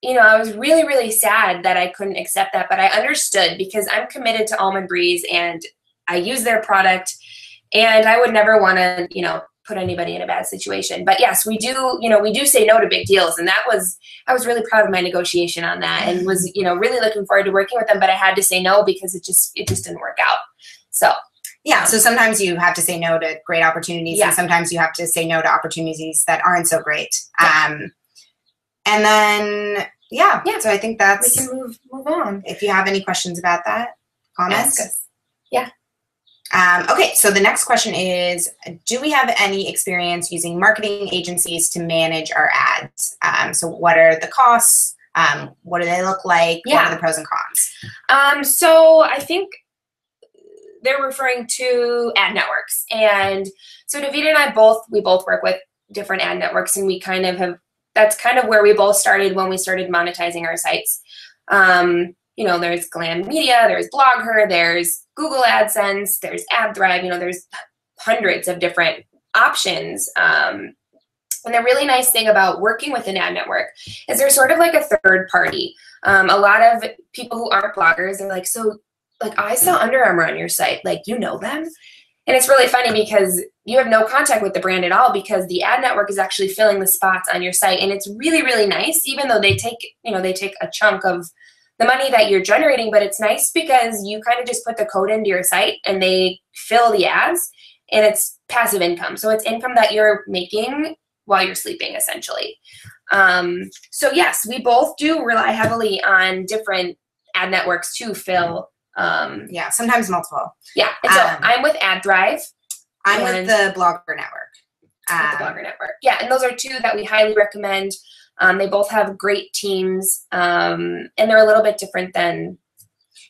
you know, I was really, really sad that I couldn't accept that, but I understood because I'm committed to Almond Breeze and I use their product and I would never want to, you know, put anybody in a bad situation. But yes, we do, you know, we do say no to big deals. And I was really proud of my negotiation on that and was, you know, really looking forward to working with them, but I had to say no because it just didn't work out. So yeah, so sometimes you have to say no to great opportunities, and sometimes you have to say no to opportunities that aren't so great. And then so I think that's we can move on. If you have any questions about that, comments. Ask us. Yeah. Okay, so the next question is, do we have any experience using marketing agencies to manage our ads? So what are the costs? What do they look like? Yeah. What are the pros and cons? So I think they're referring to ad networks. And so Davida and I both work with different ad networks, and we kind of have, that's kind of where we both started when we started monetizing our sites. You know, there's Glam Media, there's BlogHer, there's Google AdSense, there's AdThrive, you know, there's hundreds of different options. And the really nice thing about working with an ad network is they're sort of like a third party. A lot of people who aren't bloggers, they're like, so like I saw Under Armour on your site, like, you know them? And it's really funny because you have no contact with the brand at all because the ad network is actually filling the spots on your site. And it's really, really nice, even though they take, you know, they take a chunk of the money that you're generating, but it's nice because you kind of just put the code into your site and they fill the ads and it's passive income. So it's income that you're making while you're sleeping, essentially. So yes, we both do rely heavily on different ad networks to fill. Yeah, sometimes multiple. Yeah, and so I'm with AdThrive. I'm with the BlogHer Network. With the BlogHer Network. Yeah, and those are two that we highly recommend. They both have great teams, and they're a little bit different than.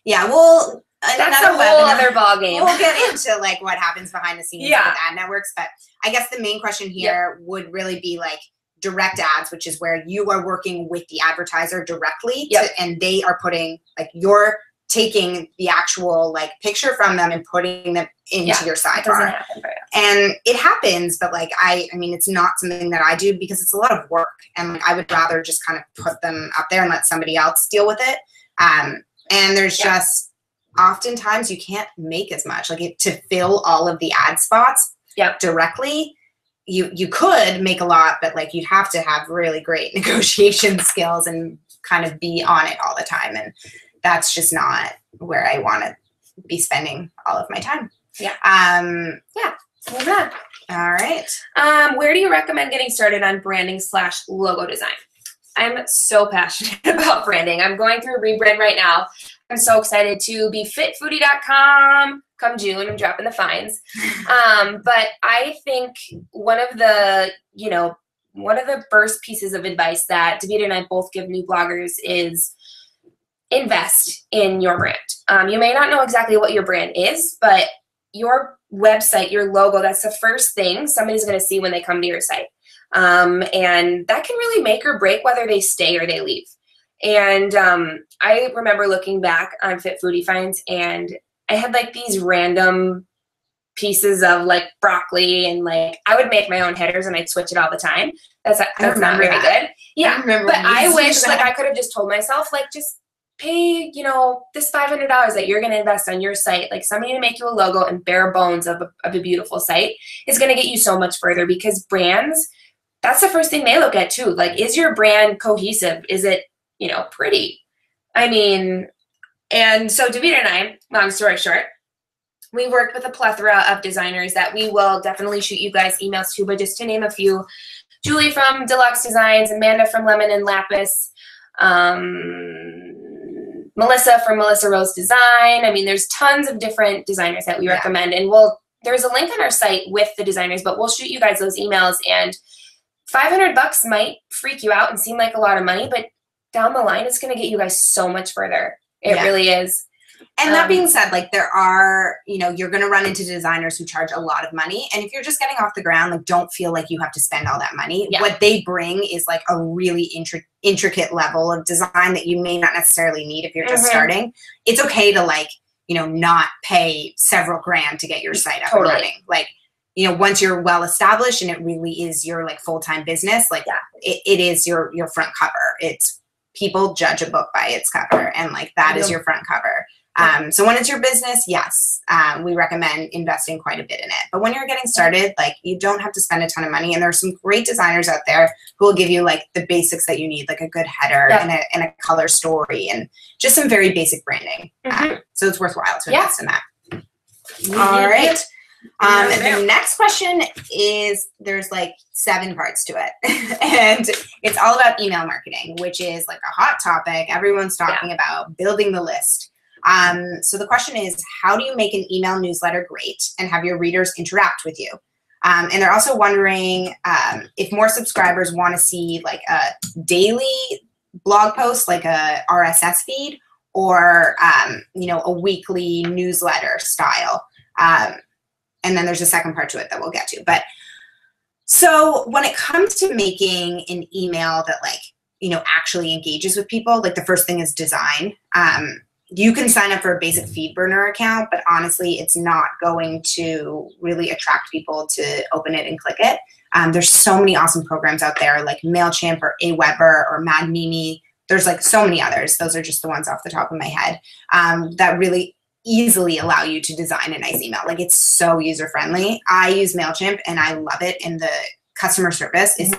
Yeah, well, that's a whole other ballgame. We'll get into like what happens behind the scenes with ad networks, but I guess the main question here would really be like direct ads, which is where you are working with the advertiser directly, and they are putting like you're taking the actual like picture from them and putting them into your sidebar. And it happens, but like I mean, it's not something that I do because it's a lot of work, and like I would rather just kind of put them out there and let somebody else deal with it. And there's just oftentimes you can't make as much like to fill all of the ad spots directly. You could make a lot, but like you'd have to have really great negotiation skills and kind of be on it all the time, and that's just not where I want to be spending all of my time. Yeah. Moving on. All right. Where do you recommend getting started on branding / logo design? I'm so passionate about branding. I'm going through a rebrand right now. I'm so excited to be fitfoodie.com come June. I'm dropping the fines. But I think one of the first pieces of advice that Davida and I both give new bloggers is invest in your brand. You may not know exactly what your brand is, but your website, your logo, that's the first thing somebody's going to see when they come to your site. And that can really make or break whether they stay or they leave. And I remember looking back on Fit Foodie Finds, and I had like these random pieces of like broccoli, and like I would make my own headers and I'd switch it all the time. That's not very good. Yeah, but I wish like I could have just told myself like just pay, this $500 that you're going to invest on your site, like somebody to make you a logo and bare bones of a beautiful site is going to get you so much further, because brands, that's the first thing they look at too. Like, is your brand cohesive? Is it, pretty? I mean, and so Davida and I, long story short, we worked with a plethora of designers that we will definitely shoot you guys emails to, but just to name a few, Julie from Deluxe Designs, Amanda from Lemon and Lapis, Melissa from Melissa Rose Design. I mean, there's tons of different designers that we recommend, and there's a link on our site with the designers, but we'll shoot you guys those emails, and $500 might freak you out and seem like a lot of money, but down the line, it's going to get you guys so much further. It really is. And that being said, like there are, you're going to run into designers who charge a lot of money. And if you're just getting off the ground, like don't feel like you have to spend all that money. Yeah. What they bring is like a really intricate level of design that you may not necessarily need if you're just starting. It's okay to like not pay several grand to get your site up Totally. and running. Like, once you're well established and it really is your like full-time business, like it is your front cover. It's people judge a book by its cover, and like that is your front cover. So when it's your business, yes, we recommend investing quite a bit in it. But when you're getting started, like you don't have to spend a ton of money, and there's some great designers out there who will give you like the basics that you need, like a good header and a color story and just some very basic branding. So it's worthwhile to invest in that. All right. And the next question is, there's like 7 parts to it. And it's all about email marketing, which is like a hot topic. Everyone's talking about building the list. So the question is, how do you make an email newsletter great and have your readers interact with you? And they're also wondering if more subscribers want to see like a daily blog post, like a RSS feed, or a weekly newsletter style. And then there's a second part to it that we'll get to. But so when it comes to making an email that like, actually engages with people, like the first thing is design. You can sign up for a basic FeedBurner account, but honestly, it's not going to really attract people to open it and click it. There's so many awesome programs out there like MailChimp or Aweber or MadMimi. There's like so many others. Those are just the ones off the top of my head that really easily allow you to design a nice email. Like it's so user-friendly. I use MailChimp and I love it, and the customer service is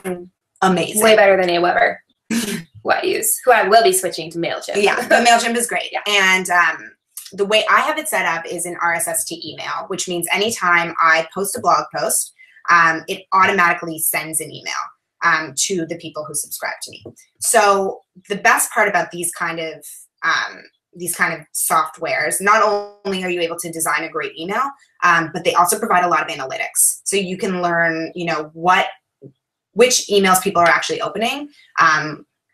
amazing. Way better than Aweber. Who I will be switching to MailChimp. Yeah, but MailChimp is great. And the way I have it set up is an RSS to email, which means anytime I post a blog post, it automatically sends an email to the people who subscribe to me. So the best part about these kind of softwares, not only are you able to design a great email, but they also provide a lot of analytics. So you can learn, which emails people are actually opening,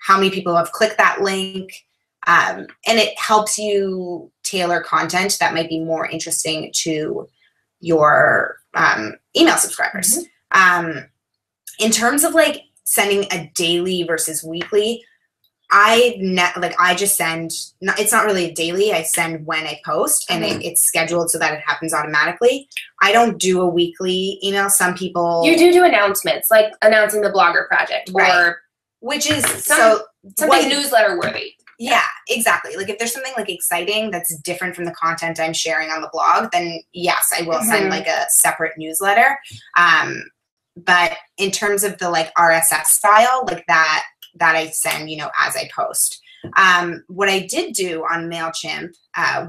how many people have clicked that link, and it helps you tailor content that might be more interesting to your email subscribers. In terms of like sending a daily versus weekly, I just send, it's not really a daily, I send when I post, and it's scheduled so that it happens automatically. I don't do a weekly email. Some people... You do announcements, like announcing the Blogger Project, or... Which is something newsletter worthy. Yeah, exactly. Like if there's something like exciting that's different from the content I'm sharing on the blog, then yes, I will send like a separate newsletter. But in terms of the like RSS style, like that I send, as I post. What I did do on MailChimp,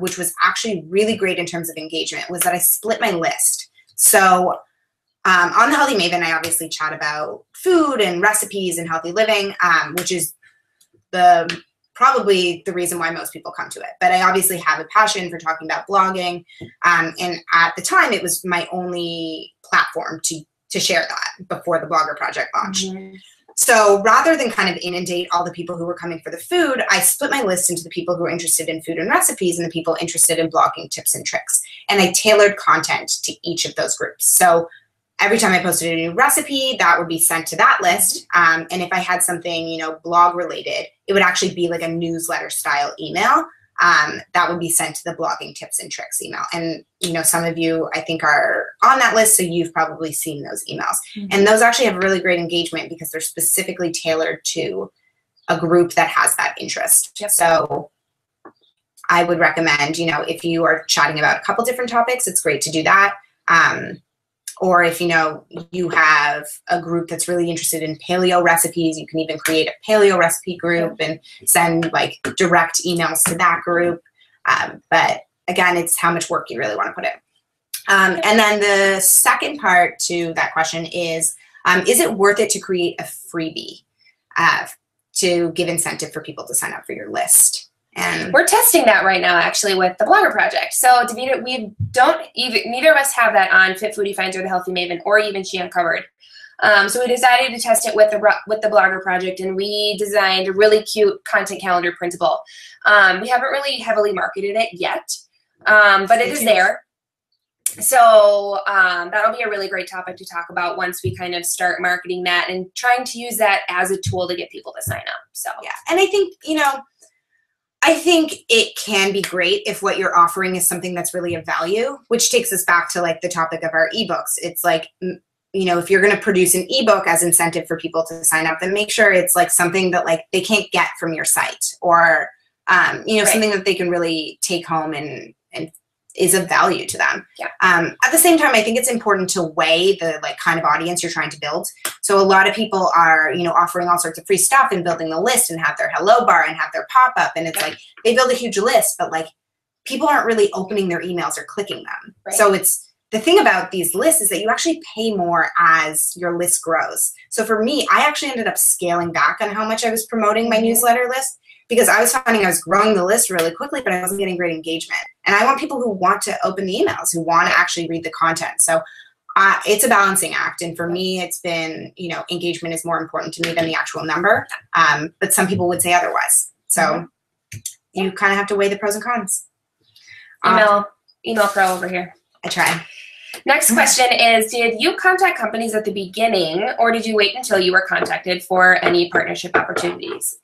which was actually really great in terms of engagement, was that I split my list. So on the Healthy Maven, I obviously chat about food and recipes and healthy living, which is probably the reason why most people come to it. But I obviously have a passion for talking about blogging. And at the time, it was my only platform to share that before the Blogger Project launched. So rather than kind of inundate all the people who were coming for the food, I split my list into the people who were interested in food and recipes and the people interested in blogging tips and tricks. And I tailored content to each of those groups. So every time I posted a new recipe, that would be sent to that list. And if I had something, blog related, it would actually be like a newsletter style email that would be sent to the blogging tips and tricks email. And, some of you, I think, are on that list, so you've probably seen those emails. And those actually have really great engagement because they're specifically tailored to a group that has that interest. So I would recommend, if you are chatting about a couple different topics, it's great to do that. Or if, you have a group that's really interested in paleo recipes, you can even create a paleo recipe group and send like direct emails to that group. But again, it's how much work you really want to put in. And then the second part to that question is it worth it to create a freebie to give incentive for people to sign up for your list? And we're testing that right now, actually, with the Blogger Project. So, Davida, neither of us have that on Fit Foodie Finds or the Healthy Maven, or even She Uncovered. So we decided to test it with the Blogger Project, and we designed a really cute content calendar printable. We haven't really heavily marketed it yet, but it is there. So that'll be a really great topic to talk about once we kind of start marketing that and trying to use that as a tool to get people to sign up. So yeah, and I think I think it can be great if what you're offering is something that's really of value, which takes us back to like the topic of our ebooks. It's like, you know, if you're going to produce an ebook as incentive for people to sign up, then make sure it's like something that like they can't get from your site, or, you know, something that they can really take home and is of value to them. Yeah. At the same time, I think it's important to weigh the like kind of audience you're trying to build. So a lot of people are, you know, offering all sorts of free stuff and building the list and have their hello bar and have their pop-up. And it's like, they build a huge list, but like people aren't really opening their emails or clicking them. Right. So it's, the thing about these lists is that you actually pay more as your list grows. So for me, I actually ended up scaling back on how much I was promoting my newsletter list, because I was finding I was growing the list really quickly, but I wasn't getting great engagement. And I want people who want to open the emails, who want to actually read the content. So it's a balancing act. And for me, it's been, you know, engagement is more important to me than the actual number. But some people would say otherwise. So you kind of have to weigh the pros and cons. Email pro over here. I try. Next question is, did you contact companies at the beginning, or did you wait until you were contacted for any partnership opportunities?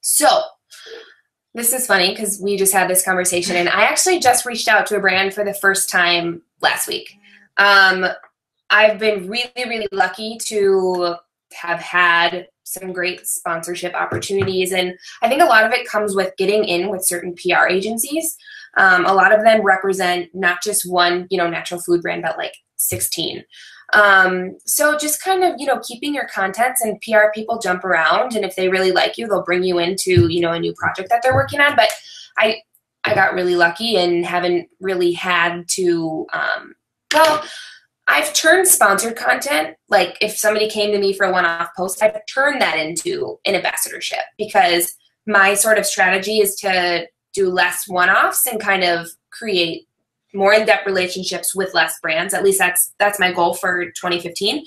So this is funny because we just had this conversation, and I actually just reached out to a brand for the first time last week. I've been really, really lucky to have had some great sponsorship opportunities, and I think a lot of it comes with getting in with certain PR agencies. A lot of them represent not just one, you know, natural food brand, but like 16. So just kind of, you know, keeping your contents, and PR people jump around, and if they really like you, they'll bring you into, you know, a new project that they're working on. But I got really lucky and haven't really had to, well, I've turned sponsored content, like if somebody came to me for a one-off post, I've turned that into an ambassadorship, because my sort of strategy is to do less one-offs and kind of create more in-depth relationships with less brands. At least that's my goal for 2015.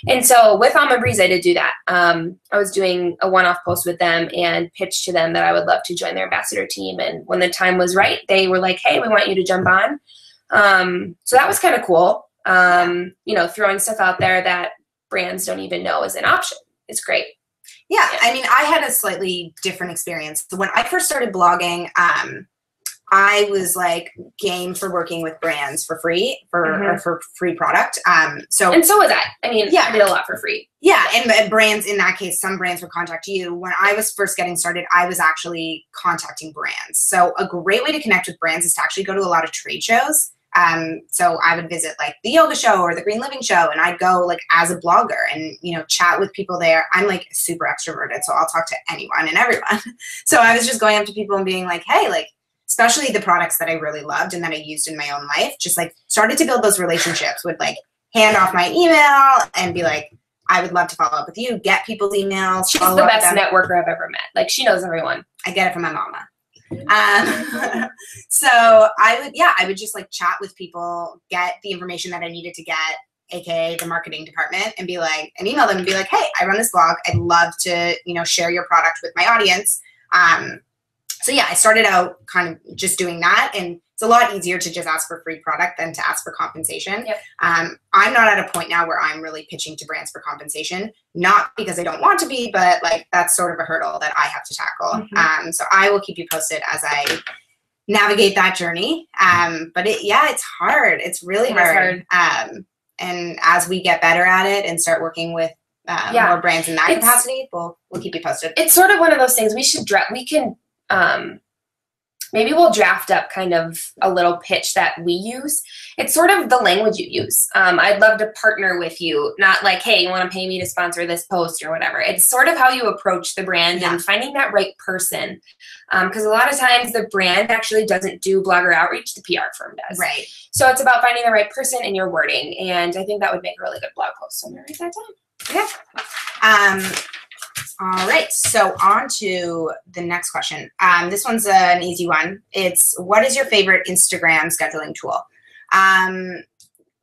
And so with Almond Breeze, I did do that. I was doing a one-off post with them and pitched to them that I would love to join their ambassador team. And when the time was right, they were like, hey, we want you to jump on. So that was kind of cool. You know, throwing stuff out there that brands don't even know is an option. It's great. Yeah, I mean, I had a slightly different experience. So when I first started blogging, I was like game for working with brands for free, or for free product. And so was I. I mean, I did a lot for free. Yeah, and brands, in that case, some brands would contact you. When I was first getting started, I was actually contacting brands. So a great way to connect with brands is to actually go to a lot of trade shows. So I would visit like the Yoga Show or the Green Living Show, and I'd go like as a blogger and, you know, chat with people there. I'm like super extroverted, so I'll talk to anyone and everyone. So I was just going up to people and being like, hey, like, especially the products that I really loved and that I used in my own life, just like started to build those relationships, would like hand off my email and be like, I would love to follow up with you, get people's emails. She's the best networker I've ever met. Like, she knows everyone. I get it from my mama. So I would just like chat with people, get the information that I needed to get, aka the marketing department, and be like, and email them and be like, hey, I run this blog. I'd love to, you know, share your product with my audience. So yeah, I started out kind of just doing that, and it's a lot easier to just ask for free product than to ask for compensation. Yep. I'm not at a point now where I'm really pitching to brands for compensation, not because I don't want to be, but like that's sort of a hurdle that I have to tackle. So I will keep you posted as I navigate that journey. But it's hard. It's really hard. And as we get better at it and start working with more brands in that capacity, we'll keep you posted. It's sort of one of those things maybe we'll draft up kind of a little pitch that we use. It's sort of the language you use. I'd love to partner with you, not like, hey, you want to pay me to sponsor this post or whatever. It's sort of how you approach the brand and finding that right person. Because a lot of times the brand actually doesn't do blogger outreach, the PR firm does. Right. So it's about finding the right person in your wording. And I think that would make a really good blog post. So I'm going to write that down. Yeah. All right, so on to the next question. This one's an easy one. It's, what is your favorite Instagram scheduling tool?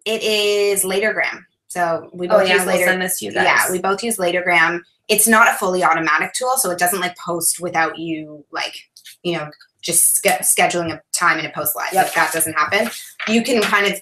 It is Latergram. So we both use We'll send this to you guys. Yeah, we both use Latergram. It's not a fully automatic tool, so it doesn't like post without you like, you know, just scheduling a time in a post live. Like that doesn't happen. You can kind of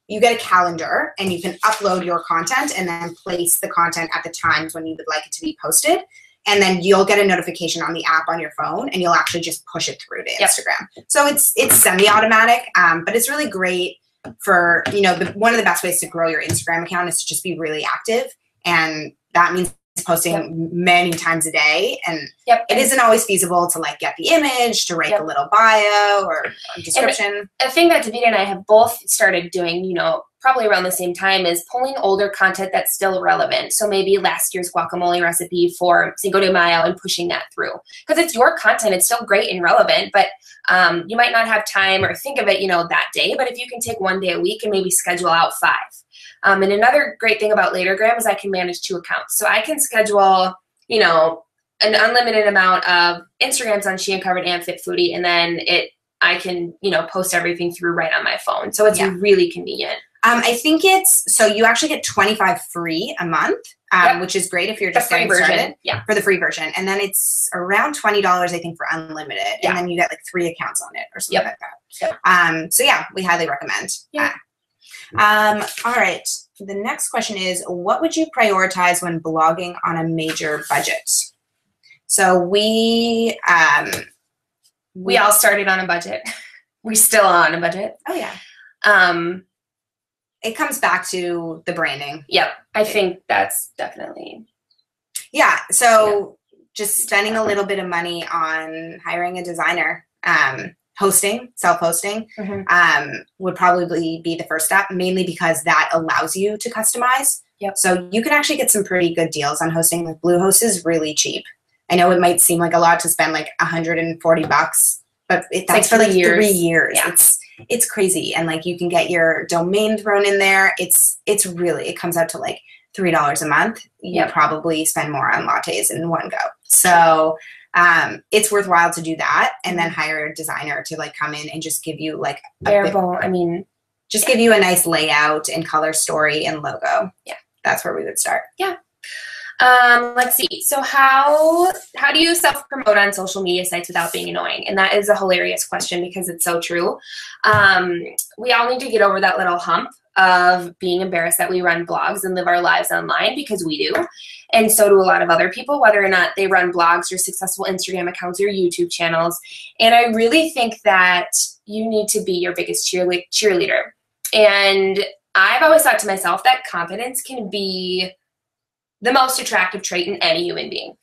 you get a calendar and you can upload your content and then place the content at the times when you would like it to be posted. and then you'll get a notification on the app on your phone, and you'll actually just push it through to Instagram. So it's semi-automatic, but it's really great for, you know, one of the best ways to grow your Instagram account is to just be really active, and that means posting many times a day. And it isn't always feasible to like get the image, to write a little bio or description. And a thing that Davida and I have both started doing, you know, probably around the same time, is pulling older content that's still relevant. So maybe last year's guacamole recipe for Cinco de Mayo and pushing that through. Because it's your content, it's still great and relevant, but you might not have time or think of it, you know, that day. But if you can take one day a week and maybe schedule out 5. And another great thing about Latergram is I can manage 2 accounts. So I can schedule, you know, an unlimited amount of Instagrams on She Uncovered and Fit Foodie, and then I can, you know, post everything through right on my phone. So it's really convenient. I think so you actually get 25 free a month, which is great if you're just getting started. For the free version. And then it's around $20, I think, for unlimited. And then you get like 3 accounts on it or something like that. So yeah, we highly recommend. All right. The next question is, what would you prioritize when blogging on a major budget? So we all started on a budget. We still are on a budget. Oh yeah. It comes back to the branding. Yep. I think that's definitely. Yeah. So just spending a little bit of money on hiring a designer, self-hosting, would probably be the first step, mainly because that allows you to customize. So you can actually get some pretty good deals on hosting. Like Bluehost is really cheap. I know it might seem like a lot to spend like $140, but that's for like 3 years. It's crazy. And like you can get your domain thrown in there. It comes out to like $3 a month. You probably spend more on lattes in one go. So it's worthwhile to do that, and then hire a designer to like come in and just give you like give you a nice layout and color story and logo. That's where we would start. Let's see. So how do you self-promote on social media sites without being annoying? And that is a hilarious question because it's so true. We all need to get over that little hump of being embarrassed that we run blogs and live our lives online, because we do. And so do a lot of other people, whether or not they run blogs or successful Instagram accounts or YouTube channels. And I really think that you need to be your biggest cheerleader. And I've always thought to myself that confidence can be the most attractive trait in any human being.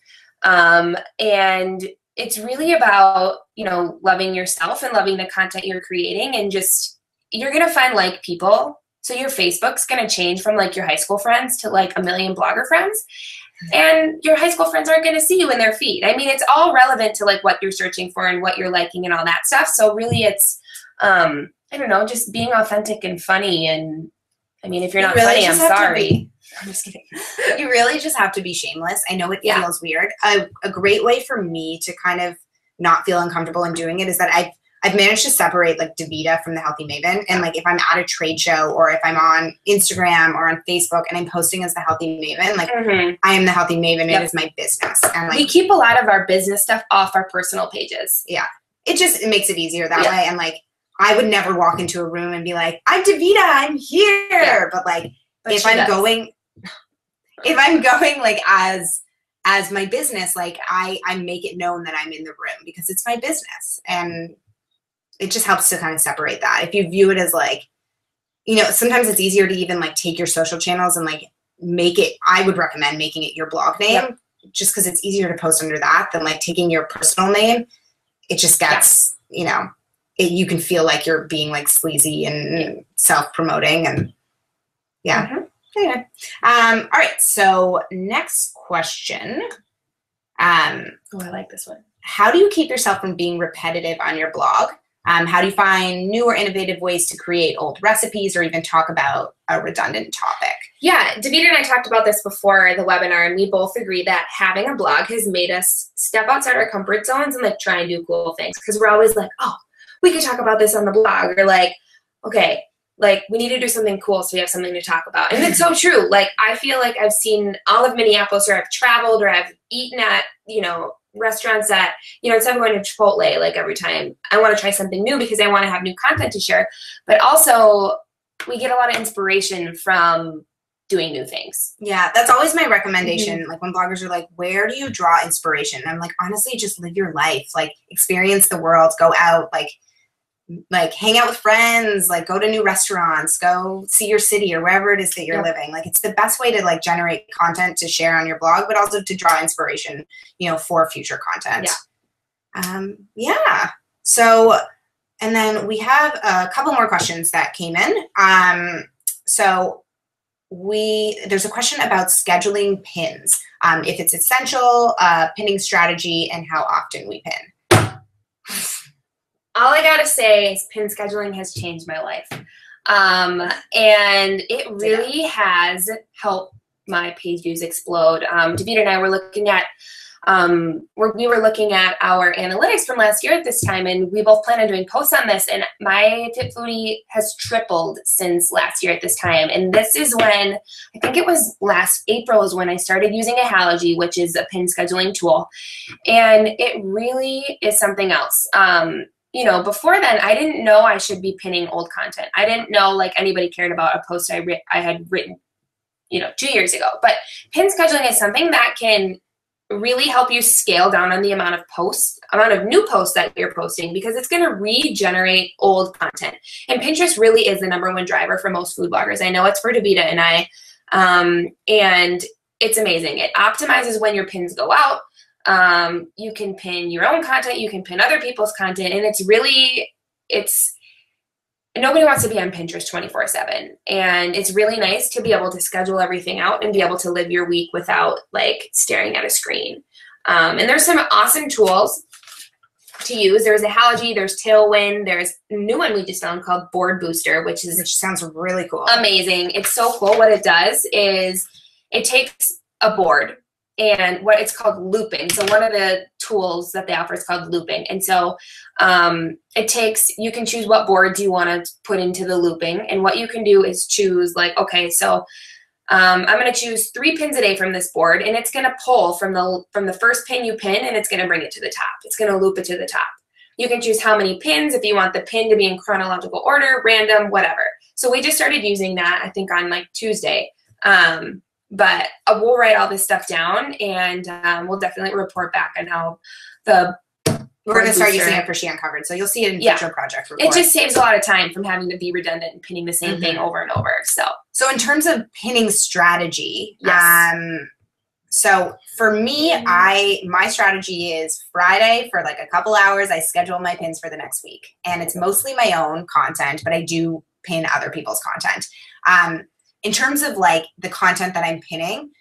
And it's really about, you know, loving yourself and loving the content you're creating, and just, you're going to find like people. So your Facebook's going to change from like your high school friends to like 1 million blogger friends. And your high school friends aren't going to see you in their feed. I mean, it's all relevant to like what you're searching for and what you're liking and all that stuff. So really it's, I don't know, just being authentic and funny. And I mean, if you're not funny, I'm sorry. I'm just kidding. You really just have to be shameless. I know it feels weird. A great way for me to kind of not feel uncomfortable in doing it is that I've managed to separate like Davida from the Healthy Maven. And like if I'm at a trade show or if I'm on Instagram or on Facebook and I'm posting as the Healthy Maven, like I am the Healthy Maven. It is my business. And like, we keep a lot of our business stuff off our personal pages. It makes it easier that way. And like I would never walk into a room and be like, I'm Davida, I'm here. But like if I'm going like as my business, like I make it known that I'm in the room because it's my business. And it just helps to kind of separate that. If you view it as like, you know, sometimes it's easier to even like take your social channels and like I would recommend making it your blog name, just because it's easier to post under that than like taking your personal name. It just gets, you know, you can feel like you're being like sleazy and self-promoting and Anyway. All right. So next question. I like this one. How do you keep yourself from being repetitive on your blog? How do you find new or innovative ways to create old recipes or even talk about a redundant topic? Yeah, Davida and I talked about this before the webinar, and we both agree that having a blog has made us step outside our comfort zones and like try and do cool things, because we're always like, oh, we could talk about this on the blog, or like, okay, like we need to do something cool so we have something to talk about. And it's so true. Like I feel like I've seen all of Minneapolis, or I've traveled, or I've eaten at, you know, restaurants that, you know, instead of going to Chipotle, like every time I want to try something new because I want to have new content to share. But also we get a lot of inspiration from doing new things. Yeah, that's always my recommendation. Like when bloggers are like, where do you draw inspiration? I'm like, honestly, just live your life, like experience the world, go out, like hang out with friends, like go to new restaurants, go see your city or wherever it is that you're living. Like it's the best way to like generate content to share on your blog, but also to draw inspiration, you know, for future content. Yeah. So, and then we have a couple more questions that came in. So there's a question about scheduling pins, if it's essential, pinning strategy, and how often we pin. All I gotta say is pin scheduling has changed my life. And it really has helped my page views explode. Davida and I were looking at we were looking at our analytics from last year at this time, and we both plan on doing posts on this, and my Fit Foodie has tripled since last year at this time. And this is when, I think it was last April is when I started using Ahalogy, which is a pin scheduling tool. And it really is something else. You know, before then, I didn't know I should be pinning old content. I didn't know like anybody cared about a post I had written, you know, 2 years ago. But pin scheduling is something that can really help you scale down on the amount of new posts that you're posting, because it's going to regenerate old content. And Pinterest really is the #1 driver for most food bloggers. I know it's for Davida and I, and it's amazing. It optimizes when your pins go out. You can pin your own content, you can pin other people's content, and nobody wants to be on Pinterest 24/7. And it's really nice to be able to schedule everything out and be able to live your week without like staring at a screen. And there's some awesome tools to use. There's Ahalogy, there's Tailwind, there's a new one we just found called Board Booster, which sounds really cool. Amazing. It's so cool. What it does is it takes a board, and what it's called looping. So one of the tools that they offer is called looping. And so you can choose what boards you want to put into the looping. And what you can do is choose like, okay, so I'm going to choose 3 pins a day from this board, and it's going to pull from the first pin you pin, and it's going to bring it to the top. It's going to loop it to the top. You can choose how many pins, if you want the pin to be in chronological order, random, whatever. So we just started using that, I think, on like Tuesday. But we'll write all this stuff down, and we'll definitely report back on how we're going to start using it for She Uncovered. So you'll see it in future project reports. It just saves a lot of time from having to be redundant and pinning the same thing over and over. So in terms of pinning strategy, so for me, my strategy is Friday for like a couple hours, I schedule my pins for the next week. And it's mostly my own content, but I do pin other people's content. In terms of like the content that I'm pinning,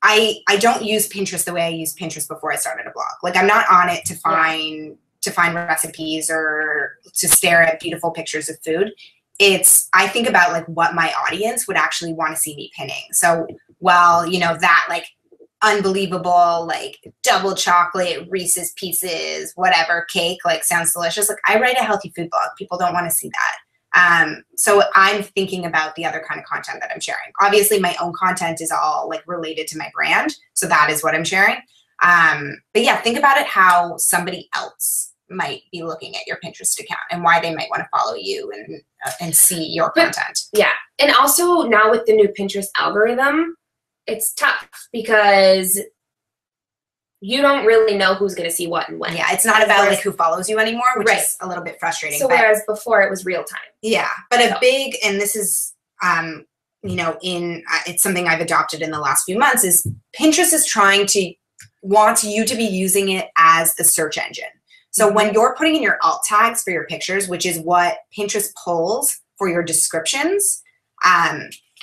I don't use Pinterest the way I used Pinterest before I started a blog. Like I'm not on it to find recipes or to stare at beautiful pictures of food. I think about like what my audience would actually want to see me pinning. So, well, you know, that like unbelievable, like double chocolate Reese's Pieces, whatever cake, like sounds delicious. Like I write a healthy food blog. People don't want to see that. So I'm thinking about the other kind of content that I'm sharing. Obviously my own content is all like related to my brand. So that is what I'm sharing. But yeah, think about it how somebody else might be looking at your Pinterest account and why they might want to follow you and see your content. Yeah. And also now with the new Pinterest algorithm, it's tough because you don't really know who's going to see what and when. Yeah, it's not about like who follows you anymore, which is a little bit frustrating. So whereas before it was real time. Yeah, but and this is, you know, it's something I've adopted in the last few months, is Pinterest is wants you to be using it as the search engine. So when you're putting in your alt tags for your pictures, which is what Pinterest pulls for your descriptions,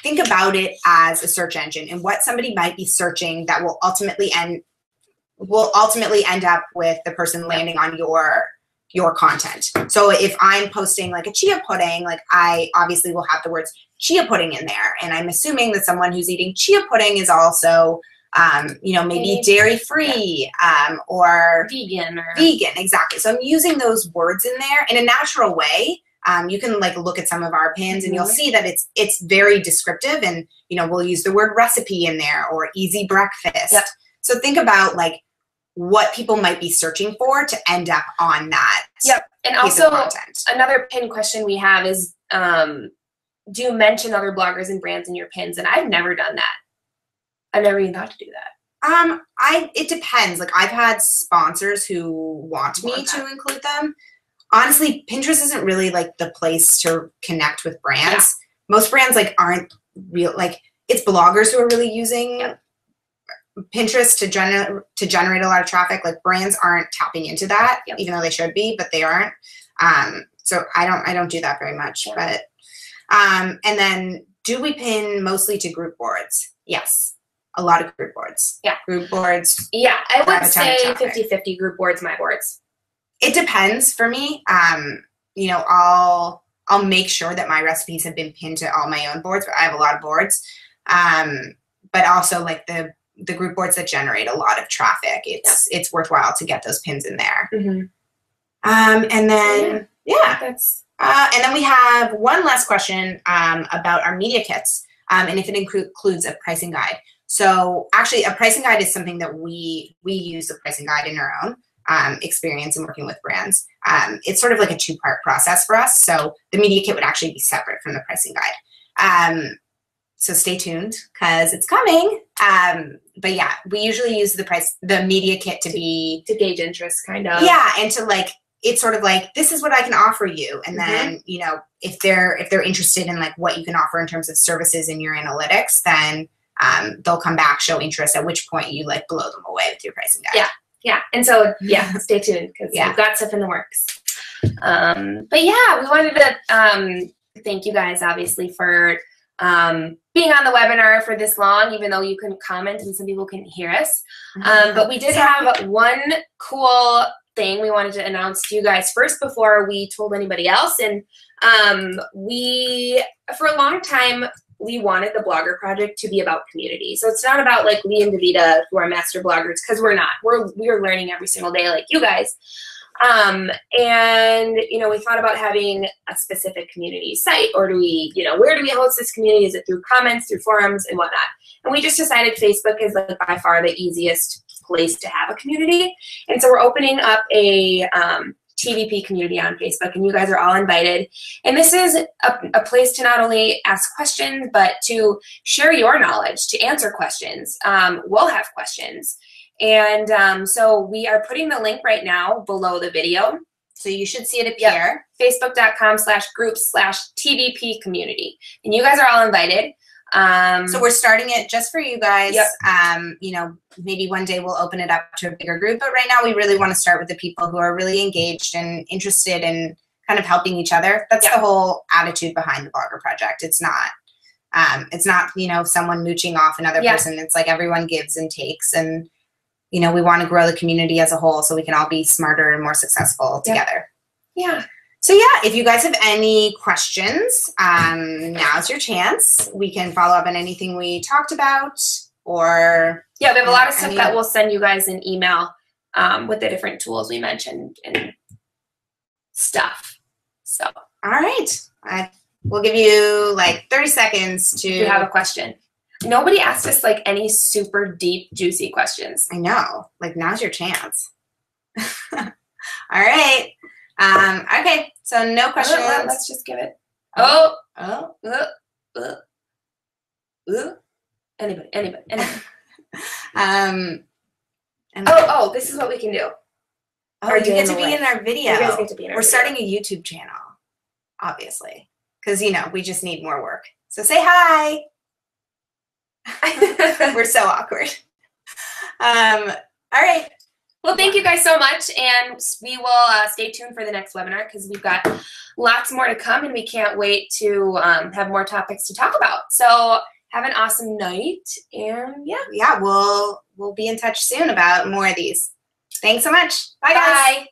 think about it as a search engine and what somebody might be searching that will ultimately end up with the person landing on your content. So if I'm posting like a chia pudding, like I obviously will have the words chia pudding in there. And I'm assuming that someone who's eating chia pudding is also, you know, maybe dairy free, or vegan. Exactly. So I'm using those words in there in a natural way. You can like look at some of our pins and you'll see that it's very descriptive, and, you know, we'll use the word recipe in there or easy breakfast. Yep. So think about like what people might be searching for to end up on that. Yep. And also another pin question we have is, do mention other bloggers and brands in your pins, and I've never done that. I've never even thought to do that. It depends. Like, I've had sponsors who want me to include them. Honestly, Pinterest isn't really like the place to connect with brands. Yeah. Most brands like aren't real, like it's bloggers who are really using Pinterest to generate a lot of traffic. Like, brands aren't tapping into that, even though they should be, but they aren't. So I don't do that very much. But and then, do we pin mostly to group boards? Yes. A lot of group boards. Yeah. Group boards. Yeah, I would say 50-50 group boards, my boards. It depends for me. You know, I'll make sure that my recipes have been pinned to all my own boards, but I have a lot of boards. But also, like, the group boards that generate a lot of traffic, it's worthwhile to get those pins in there. Mm-hmm. And then and then we have one last question about our media kits, and if it includes a pricing guide. So actually, a pricing guide is something that we use a pricing guide in our own experience in working with brands. It's sort of like a two-part process for us. So the media kit would actually be separate from the pricing guide. So stay tuned because it's coming. But yeah, we usually use the media kit to gauge interest, kind of. Yeah, and to like, it's sort of like, this is what I can offer you, and then you know, if they're interested in like what you can offer in terms of services in your analytics, then they'll come back, show interest, at which point you like blow them away with your pricing guide. Yeah. And so stay tuned because we've got stuff in the works. But yeah, we wanted to thank you guys obviously for being on the webinar for this long, even though you couldn't comment and some people couldn't hear us. But we did have one cool thing we wanted to announce to you guys first before we told anybody else. And we, for a long time, we wanted the Blogger Project to be about community. So it's not about like Lee and Davida who are master bloggers, because we're not. We're learning every single day like you guys. And, you know, we thought about having a specific community site, or do we, you know, where do we host this community? Is it through comments, through forums, and whatnot? And we just decided Facebook is like by far the easiest place to have a community. And so we're opening up a TVP community on Facebook, and you guys are all invited. And this is a place to not only ask questions, but to share your knowledge, to answer questions. We'll have questions. And so we are putting the link right now below the video. So you should see it appear. Yep. Facebook.com/groups/TVP community. And you guys are all invited. So we're starting it just for you guys. Yep. You know, maybe one day we'll open it up to a bigger group, but right now we really want to start with the people who are really engaged and interested in kind of helping each other. That's the whole attitude behind the Blogger Project. It's not, you know, someone mooching off another person. It's like everyone gives and takes, and you know, we want to grow the community as a whole so we can all be smarter and more successful together. Yeah. So yeah, if you guys have any questions, now's your chance. We can follow up on anything we talked about, or we have a lot of stuff that we'll send you guys an email with the different tools we mentioned and stuff. So all right, we'll give you like 30 seconds to have a question. Nobody asked us like any super deep, juicy questions. I know. Like, now's your chance. All right. Okay. So no questions. Let's just give it. Anybody. This is what we can do. Oh, you get to be in our video. You guys get to be in our We're starting a YouTube channel, obviously, because, you know, we just need more work. So say hi. We're so awkward. All right. Well, thank you guys so much, and we will stay tuned for the next webinar because we've got lots more to come, and we can't wait to have more topics to talk about. So have an awesome night, and we'll be in touch soon about more of these. Thanks so much. Bye, guys. Bye.